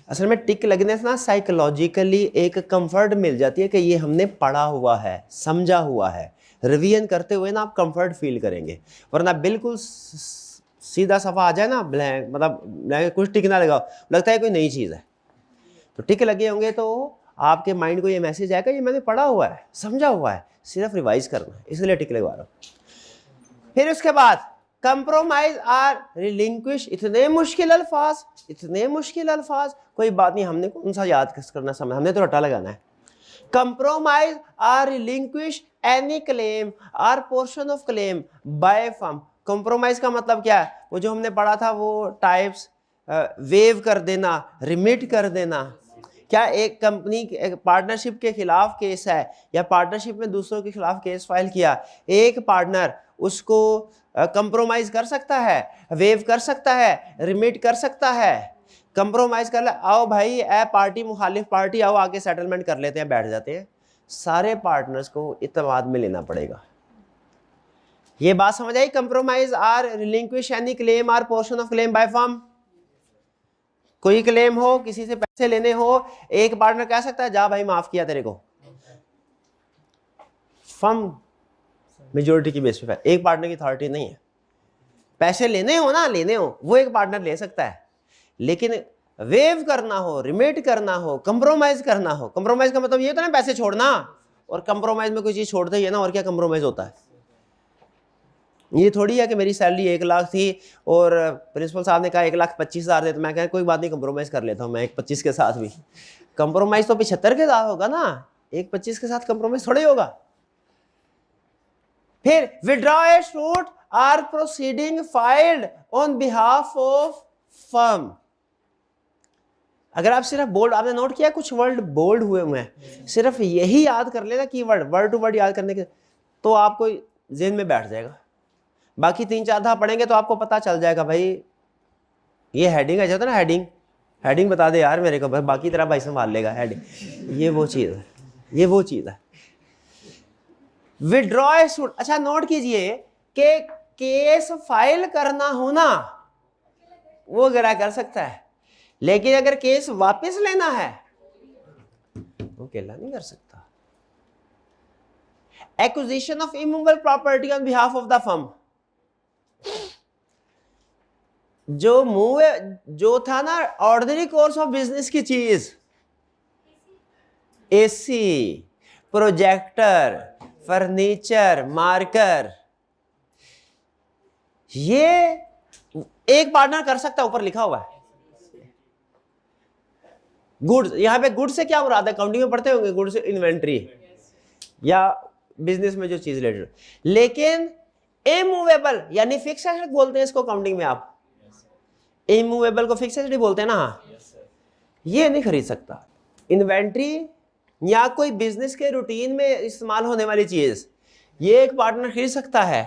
असल में टिक लगने से ना साइकोलॉजिकली एक कंफर्ट मिल जाती है कि ये हमने पढ़ा हुआ है, समझा हुआ है। रिवीजन करते हुए ना आप कंफर्ट फील करेंगे, वरना बिल्कुल सीधा सफा आ जाए ना, ब्लैंक, मतलब ब्लैंक, कुछ टिक ना लगाओ, लगता है कोई नई चीज़ है। तो टिक लगे होंगे तो आपके माइंड को ये मैसेज आएगा ये मैंने पढ़ा हुआ है, समझा हुआ है, सिर्फ रिवाइज करना है, इसलिए टिक लगवा रहा हूँ। फिर उसके बाद कंप्रोमाइज आर रिलिंक्विश, इतने मुश्किल अल्फाज, इतने मुश्किल अल्फाज, कोई बात नहीं, हमने कौन सा याद करना समय, हमने तो रट्टा लगाना है। Compromise or relinquish any claim or portion of claim by firm. Compromise का मतलब क्या है? वो जो हमने पढ़ा था वो टाइप्स, वेव कर देना, रिमिट कर देना। क्या एक कंपनी पार्टनरशिप के खिलाफ केस है या पार्टनरशिप में दूसरों के खिलाफ केस फाइल किया, एक पार्टनर उसको कंप्रोमाइज कर सकता है, वेव कर सकता है, रिमिट कर सकता है। कंप्रोमाइज कर ले, आओ भाई ए पार्टी मुखालिफ पार्टी, आओ आके सेटलमेंट कर लेते हैं, बैठ जाते हैं। सारे पार्टनर्स को इत्तेमाद में लेना पड़ेगा। ये बात समझ आई? Compromise or relinquish any claim or portion of claim by firm. कोई क्लेम हो, किसी से पैसे लेने हो, एक पार्टनर कह सकता है जा भाई माफ किया तेरे को, फर्म मेजॉरिटी की बेस पे, एक पार्टनर की अथॉरिटी नहीं है। पैसे लेने हो ना, लेने हो, वो एक पार्टनर ले सकता है, लेकिन वेव करना हो, रिमिट करना हो, कंप्रोमाइज करना हो, कंप्रोमाइज का मतलब ये होता है ना पैसे छोड़ना, और कंप्रोमाइज में कोई चीज छोड़ते ही है ना, और क्या कंप्रोमाइज होता है? ये थोड़ी है कि मेरी सैलरी 1 लाख थी और प्रिंसिपल साहब ने कहा 1,25,000 दे, तो मैं कहा कोई बात नहीं कंप्रोमाइज कर लेता हूँ मैं 1,25 के साथ भी। कंप्रोमाइज तो 75 के साथ होगा ना, 1,25 के साथ कंप्रोमाइज थोड़ी होगा। फिर withdraw a suit or proceeding filed on behalf of firm. अगर आप सिर्फ बोल्ड, आपने नोट किया कुछ वर्ड बोल्ड हुए हैं, सिर्फ यही याद कर लेना कीवर्ड, वर्ड टू वर्ड याद करने के, तो आपको जेहन में बैठ जाएगा। बाकी 3-4 दफा पढ़ेंगे तो आपको पता चल जाएगा भाई ये हेडिंग है, जो ना हेडिंग, हेडिंग बता दे यार मेरे को, भाई बाकी तरह भाई संभाल लेगा हेडिंग, ये वो चीज़ है, ये वो चीज़ है। विड्रॉ ए सूट, अच्छा नोट कीजिए कि केस फाइल करना होना वो गिरा कर सकता है, लेकिन अगर केस वापस लेना है वो अकेला नहीं कर सकता। Acquisition of immovable property on behalf of the firm, जो मूव जो था ना ऑर्डिनरी कोर्स ऑफ बिजनेस की चीज, एसी, प्रोजेक्टर, फर्नीचर, मार्कर, ये एक पार्टनर कर सकता है, ऊपर लिखा हुआ है। गुड्स, यहां पे गुड्स से क्या मुराद है? अकाउंटिंग में पढ़ते होंगे गुड्स इन्वेंट्री या बिजनेस में जो चीज रिलेटेड। लेकिन इमूवेबल यानी फिक्स एसेट बोलते हैं इसको अकाउंटिंग में, आप इमूवेबल को फिक्स एसेट बोलते हैं ना, ये नहीं खरीद सकता। इन्वेंट्री या कोई बिजनेस के रूटीन में इस्तेमाल होने वाली चीज, ये एक पार्टनर खरीद सकता है।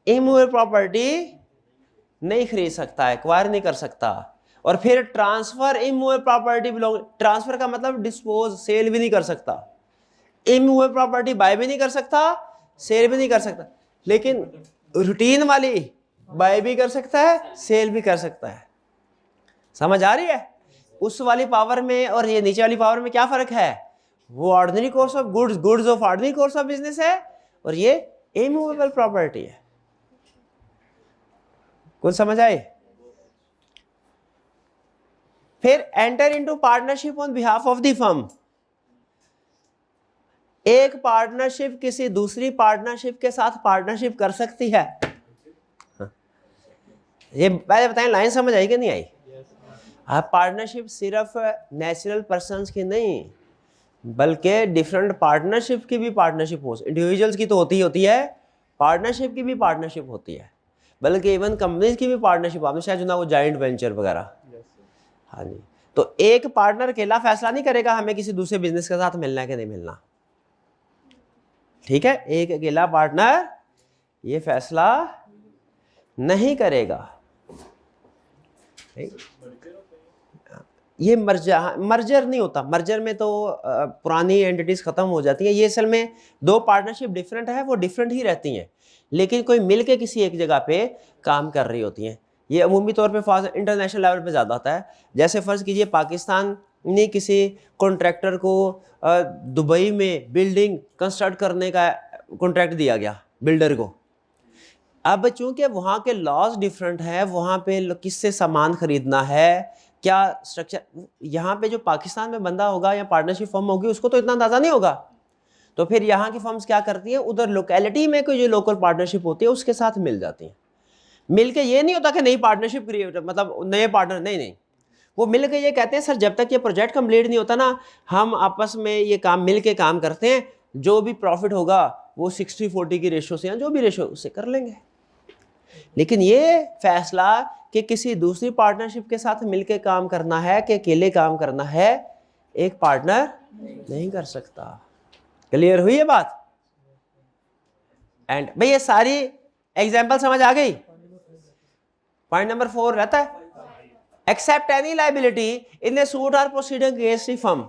इमूवेबल प्रॉपर्टी नहीं खरीद सकता, एक्वायर नहीं कर सकता। और फिर transfer immovable property belong, transfer का मतलब डिस्पोज, सेल भी नहीं कर सकता। इमूवेबल प्रॉपर्टी बाय भी नहीं कर सकता, सेल भी नहीं कर सकता। लेकिन रूटीन वाली बाय भी कर सकता है, सेल भी कर सकता है। समझ आ रही है? उस वाली पावर में और ये नीचे वाली पावर में क्या फर्क है? वो ordinary course of goods, goods of ordinary course of business है, और ये इमूवेबल प्रॉपर्टी है। कुछ समझ आए? फिर enter into partnership on behalf of the firm. एक पार्टनरशिप किसी दूसरी पार्टनरशिप के साथ पार्टनरशिप कर सकती है। ये पहले बताएं, लाइन समझ आई कि नहीं आई? पार्टनरशिप सिर्फ नेचुरल पर्सन्स की नहीं, बल्कि डिफरेंट पार्टनरशिप की भी पार्टनरशिप हो, इंडिविजुअल्स की तो होती है, पार्टनरशिप की भी पार्टनरशिप होती है, बल्कि इवन कंपनीज की भी पार्टनरशिप। आपने शायद सुना वो जॉइंट वेंचर वगैरह। हाँ जी। तो एक पार्टनर अकेला फैसला नहीं करेगा हमें किसी दूसरे बिजनेस के साथ मिलना है कि नहीं मिलना, ठीक है? एक अकेला पार्टनर ये फैसला नहीं करेगा। ये मर्जर नहीं होता। मर्जर में तो पुरानी एंटिटीज खत्म हो जाती हैं। ये असल में दो पार्टनरशिप डिफरेंट है, वो डिफरेंट ही रहती हैं, लेकिन कोई मिलके किसी एक जगह पे काम कर रही होती हैं। ये अमूमी तौर पे इंटरनेशनल लेवल पे ज़्यादा होता है। जैसे फ़र्ज़ कीजिए पाकिस्तान ने किसी कॉन्ट्रैक्टर को दुबई में बिल्डिंग कंस्ट्रक्ट करने का कॉन्ट्रैक्ट दिया गया बिल्डर को। अब चूंकि वहाँ के लॉज डिफरेंट है, वहाँ पे किससे सामान खरीदना है, क्या स्ट्रक्चर, यहाँ पे जो पाकिस्तान में बंदा होगा या पार्टनरशिप फर्म होगी उसको तो इतना अंदाज़ा नहीं होगा। तो फिर यहाँ की फर्म्स क्या करती हैं, उधर लोकेलिटी में कोई जो लोकल पार्टनरशिप होती है उसके साथ मिल जाती हैं। मिल के ये नहीं होता कि नई पार्टनरशिप क्रिएट, मतलब नए पार्टनर, नहीं, वो मिल के ये कहते हैं सर जब तक ये प्रोजेक्ट कंप्लीट नहीं होता ना, हम आपस में ये काम मिल के काम करते हैं, जो भी प्रॉफिट होगा वो 60-40 की रेशो से या जो भी रेशो उससे कर लेंगे। लेकिन ये फैसला कि किसी दूसरी पार्टनरशिप के साथ मिलके काम करना है कि अकेले काम करना है, एक पार्टनर नहीं कर सकता। क्लियर हुई ये बात? एंड भाई ये सारी एग्जांपल समझ आ गई? पॉइंट नंबर 4 रहता है accept any liability in a suit और proceeding against a firm.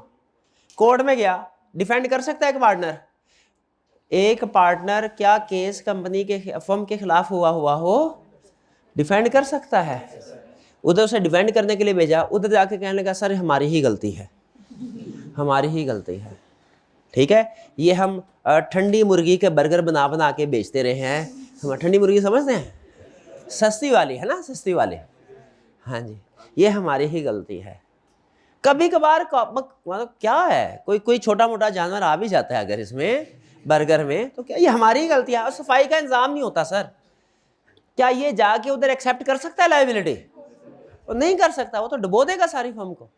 Court में गया, डिफेंड कर सकता है एक पार्टनर। एक पार्टनर क्या केस कंपनी के फर्म के खिलाफ हुआ हो डिफेंड कर सकता है। उधर उसे डिफेंड करने के लिए भेजा, उधर जाके कहने लगा सर हमारी ही गलती है, हमारी ही गलती है। ठीक है, ये हम ठंडी मुर्गी के बर्गर बना बना के बेचते रहे हैं। हम ठंडी मुर्गी समझते हैं, सस्ती वाली है ना, सस्ती वाली। हाँ जी, ये हमारी ही गलती है। कभी कभार मतलब क्या है, कोई छोटा मोटा जानवर आ भी जाता है अगर इसमें बर्गर में, तो क्या ये हमारी ही गलती है? और सफाई का इंतजाम नहीं होता सर, क्या ये जाके उधर एक्सेप्ट कर सकता है लायबिलिटी? वो नहीं कर सकता, वो तो डुबो देगा सारी फर्म को।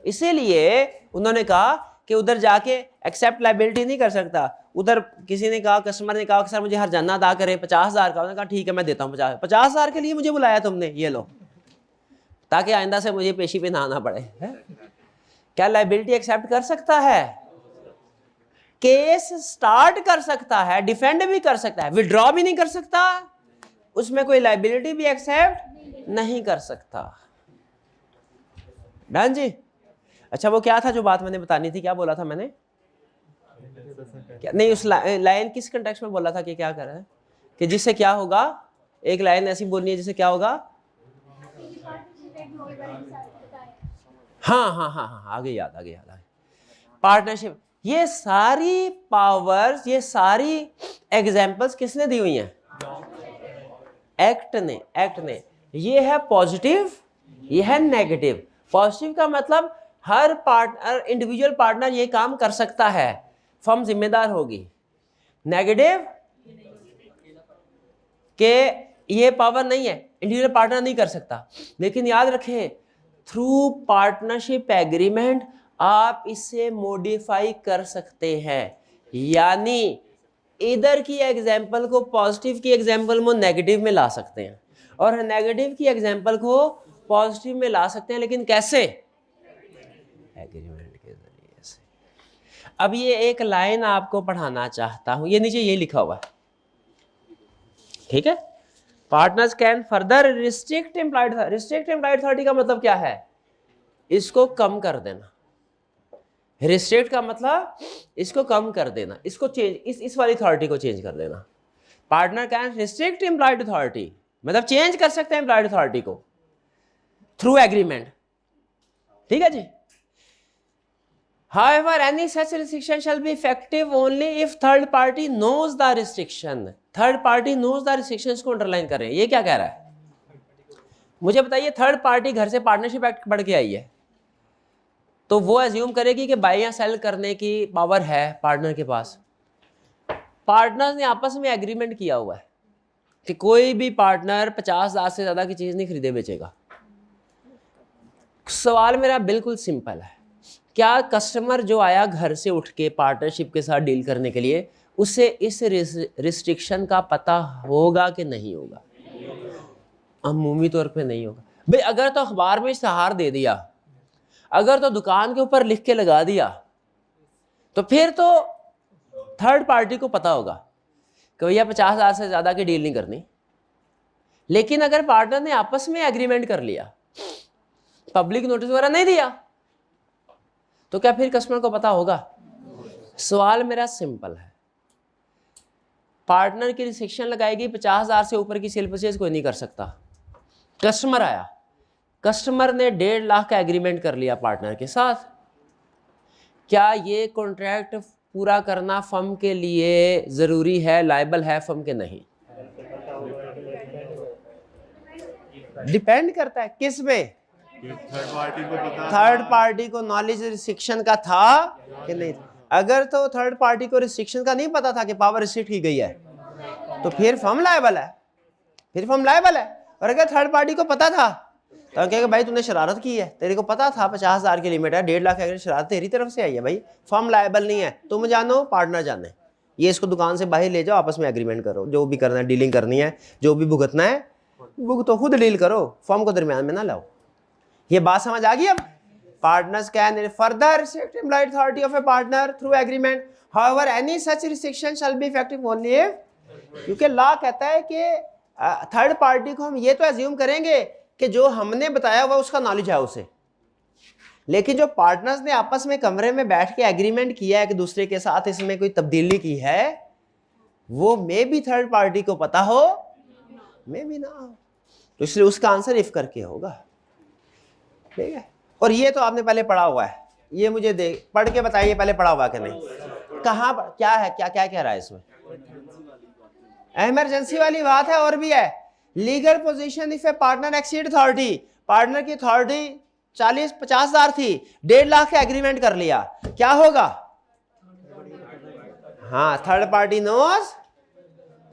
इसीलिए उन्होंने कहा कि उधर जाके एक्सेप्ट लायबिलिटी नहीं कर सकता। उधर किसी ने कहा, कस्टमर ने कहा सर मुझे हर्जाना अदा करें 50,000 का। उन्होंने कहा ठीक है मैं देता हूँ 50,000 के लिए मुझे बुलाया तुमने, ये लो, ताकि आइंदा से मुझे पेशी पे ना आना पड़े। है? क्या लायबिलिटी एक्सेप्ट कर सकता है? केस स्टार्ट कर सकता है, डिफेंड भी कर सकता है, विड्रॉ भी नहीं कर सकता, उसमें कोई लायबिलिटी भी एक्सेप्ट नहीं कर सकता। डन जी? अच्छा वो क्या था जो बात मैंने बतानी थी, क्या बोला था मैंने? क्या नहीं, उस लाइन किस कंटेक्स्ट में बोला था कि क्या कर रहा है, कि जिससे क्या होगा, एक लाइन ऐसी बोलनी है जिससे क्या होगा। हाँ हाँ हाँ हाँ, आगे याद आ गया। पार्टनरशिप, ये सारी पावर्स, ये सारी एग्जांपल्स किसने दी हुई हैं? एक्ट ने। ये है पॉजिटिव, ये है नेगेटिव। पॉजिटिव का मतलब हर पार्टनर, इंडिविजुअल पार्टनर ये काम कर सकता है, फर्म जिम्मेदार होगी। नेगेटिव के ये पावर नहीं है, इंडिविजुअल पार्टनर नहीं कर सकता। लेकिन याद रखें, थ्रू पार्टनरशिप एग्रीमेंट आप इसे मॉडिफाई कर सकते हैं। यानी इधर की एग्जाम्पल को पॉजिटिव की एग्जाम्पल में नेगेटिव में ला सकते हैं, और नेगेटिव की एग्जाम्पल को पॉजिटिव में ला सकते हैं। लेकिन कैसे? एग्रीमेंट के जरिए से। अब ये एक लाइन आपको पढ़ाना चाहता हूं, ये नीचे ये लिखा हुआ है, ठीक है। Partners can further restrict employed authority. Restrict employed authority का मतलब क्या है? इसको कम कर देना। रिस्ट्रिक्ट का मतलब इसको कम कर देना, इसको चेंज, इस वाली अथॉरिटी को चेंज कर देना। Partner can restrict employed authority मतलब चेंज कर सकते हैं एम्प्लॉयड अथॉरिटी को थ्रू एग्रीमेंट, ठीक है जी। However, any such restriction shall be effective only if third party knows the restriction. Third party knows the restrictions को अंडरलाइन कर रहे हैं। ये क्या कह रहा है? मुझे बताइए, थर्ड पार्टी घर से पार्टनरशिप एक्ट पढ़ के आई है, तो वो एज्यूम करेगी कि बाय या सेल करने की पावर है पार्टनर के पास। पार्टनर्स ने आपस में एग्रीमेंट किया हुआ है कि कोई भी पार्टनर 50,000 से ज़्यादा की चीज़ नहीं खरीदे बेचेगा। सवाल मेरा बिल्कुल सिंपल है, क्या कस्टमर जो आया घर से उठ के पार्टनरशिप के साथ डील करने के लिए, उसे इस रिस्ट्रिक्शन का पता होगा कि नहीं होगा? अमूमी तौर पे नहीं होगा। भाई अगर तो अखबार में इश्तहार दे दिया, अगर तो दुकान के ऊपर लिख के लगा दिया, तो फिर तो थर्ड पार्टी को पता होगा कि भैया 50,000 से ज़्यादा की डील नहीं करनी। लेकिन अगर पार्टनर ने आपस में एग्रीमेंट कर लिया, पब्लिक नोटिस वगैरह नहीं दिया, तो क्या फिर कस्टमर को पता होगा? सवाल मेरा सिंपल है। पार्टनर की रिस्ट्रिक्शन लगाएगी 50,000 से ऊपर की सेल परचेज कोई नहीं कर सकता। कस्टमर आया, कस्टमर ने 1.5 लाख का एग्रीमेंट कर लिया पार्टनर के साथ, क्या ये कॉन्ट्रैक्ट पूरा करना फर्म के लिए ज़रूरी है, लायबल है फर्म के? नहीं, डिपेंड करता है किस पे? थर्ड पार्टी को नॉलेज रिस्ट्रिक्शन का था कि नहीं। अगर तो थर्ड पार्टी को रिस्ट्रिक्शन का नहीं पता था कि पावर रिस्ट्रिक्ट की गई है, तो फिर फर्म लायबल है, फिर फर्म लायबल है। और अगर थर्ड पार्टी को पता था तो कहेगा भाई तूने शरारत की है, तेरे को पता था 50,000 की लिमिट है, 1.5 लाख की शरारत तेरी तरफ से आई है, भाई फर्म लायबल नहीं है, तुम जानो पार्टनर जाने, ये इसको दुकान से बाहर ले जाओ, आपस में एग्रीमेंट करो, जो भी करना है, डीलिंग करनी है, जो भी भुगतना है भुगतो, खुद डील करो, फर्म को दरमियान में ना लाओ। ये बात समझ आ गई? अब partners can further restrict employed authority of a partner through agreement, however any such restriction shall be effective only if, क्योंकि लॉ कहता है कि थर्ड पार्टी को हम ये तो एज्यूम करेंगे कि जो हमने बताया हुआ उसका नॉलेज है उसे, लेकिन जो पार्टनर्स ने आपस में कमरे में बैठ के एग्रीमेंट किया है कि दूसरे के साथ इसमें कोई तब्दीली की है, वो मे भी थर्ड पार्टी को पता हो, मे भी ना हो, तो इसलिए उसका आंसर इफ करके होगा, ठीक है। और ये तो आपने पहले पढ़ा हुआ है, ये मुझे पढ़ के बताइए पहले पढ़ा हुआ कि नहीं, कहाँ पर क्या है, क्या क्या कह रहा है इसमें? इमरजेंसी वाली बात है। और भी है, legal position if a partner exceed authority, partner की अथॉरिटी 40-50,000 थी, 1.5 लाख का एग्रीमेंट कर लिया, क्या होगा? हाँ, third party knows,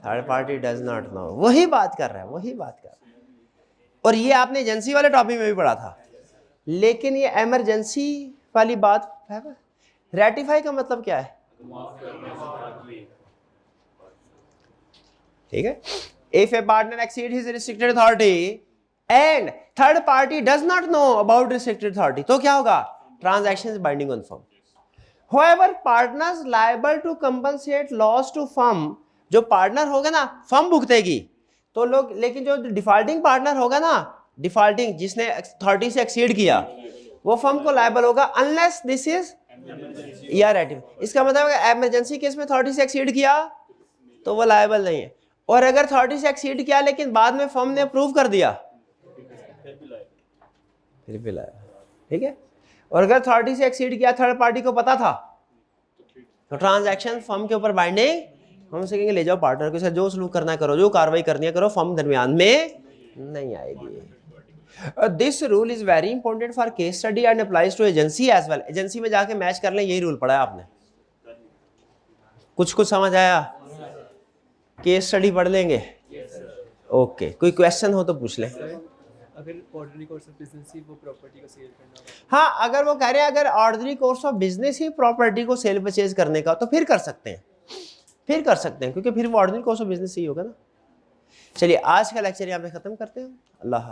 third party does not know. वही बात कर रहा है, वही बात कर रहा है। और ये आपने एजेंसी वाले टॉपिक में भी पढ़ा था, लेकिन ये इमरजेंसी वाली बात है। रेटिफाई का मतलब क्या है? ठीक है। If a partner exceed his restricted authority and third party does not know about restricted authority, तो क्या होगा? Transaction is binding on firm. However partners liable to compensate loss to firm, जो पार्टनर होगा ना फर्म भुगतेगी तो लोग, लेकिन जो डिफॉल्टिंग पार्टनर होगा ना, डिफॉल्टिंग जिसने अथॉरिटी से एक्सीड किया, वो फर्म को लायबल होगा अनलेस दिस इज या रेटिफाई। इसका मतलब इमरजेंसी केस में अथॉरिटी से एक्सीड किया तो वो लायबल नहीं है, और अगर अथॉरिटी से एक्सीड किया लेकिन बाद में फर्म ने अप्रूव कर दिया फिर भी लायबल, ठीक है। और अगर अथॉरिटी से एक्सीड किया, थर्ड पार्टी को पता था, तो ट्रांजैक्शन फर्म के ऊपर बाइंडिंग, हम से कहेंगे ले जाओ पार्टनर के साथ, जो सलूक करना है करो, जो कार्रवाई करनी है करो, फर्म दरमियान में नहीं आएगी। This rule is very important for case study and applies to agency as well. Agency में जाके मैच कर लें, यही रूल पढ़ा है आपने। कुछ कुछ समझ आया? केस स्टडी पढ़ लेंगे? ओके, कोई क्वेश्चन हो तो पूछ लें। अगर ऑर्डिनरी कोर्स ऑफ बिजनेस ही वो प्रॉपर्टी को सेल करना हो, हाँ, अगर वो कह रहे हैं अगर ordinary course of business he property को सेल परचेज करने का, तो फिर कर सकते हैं, फिर कर सकते हैं, क्योंकि फिर वो ऑर्डिनरी कोर्स ऑफ बिजनेस ही होगा ना। चलिए आज का लेक्चर यहाँ पे खत्म करते हैं। अल्लाह।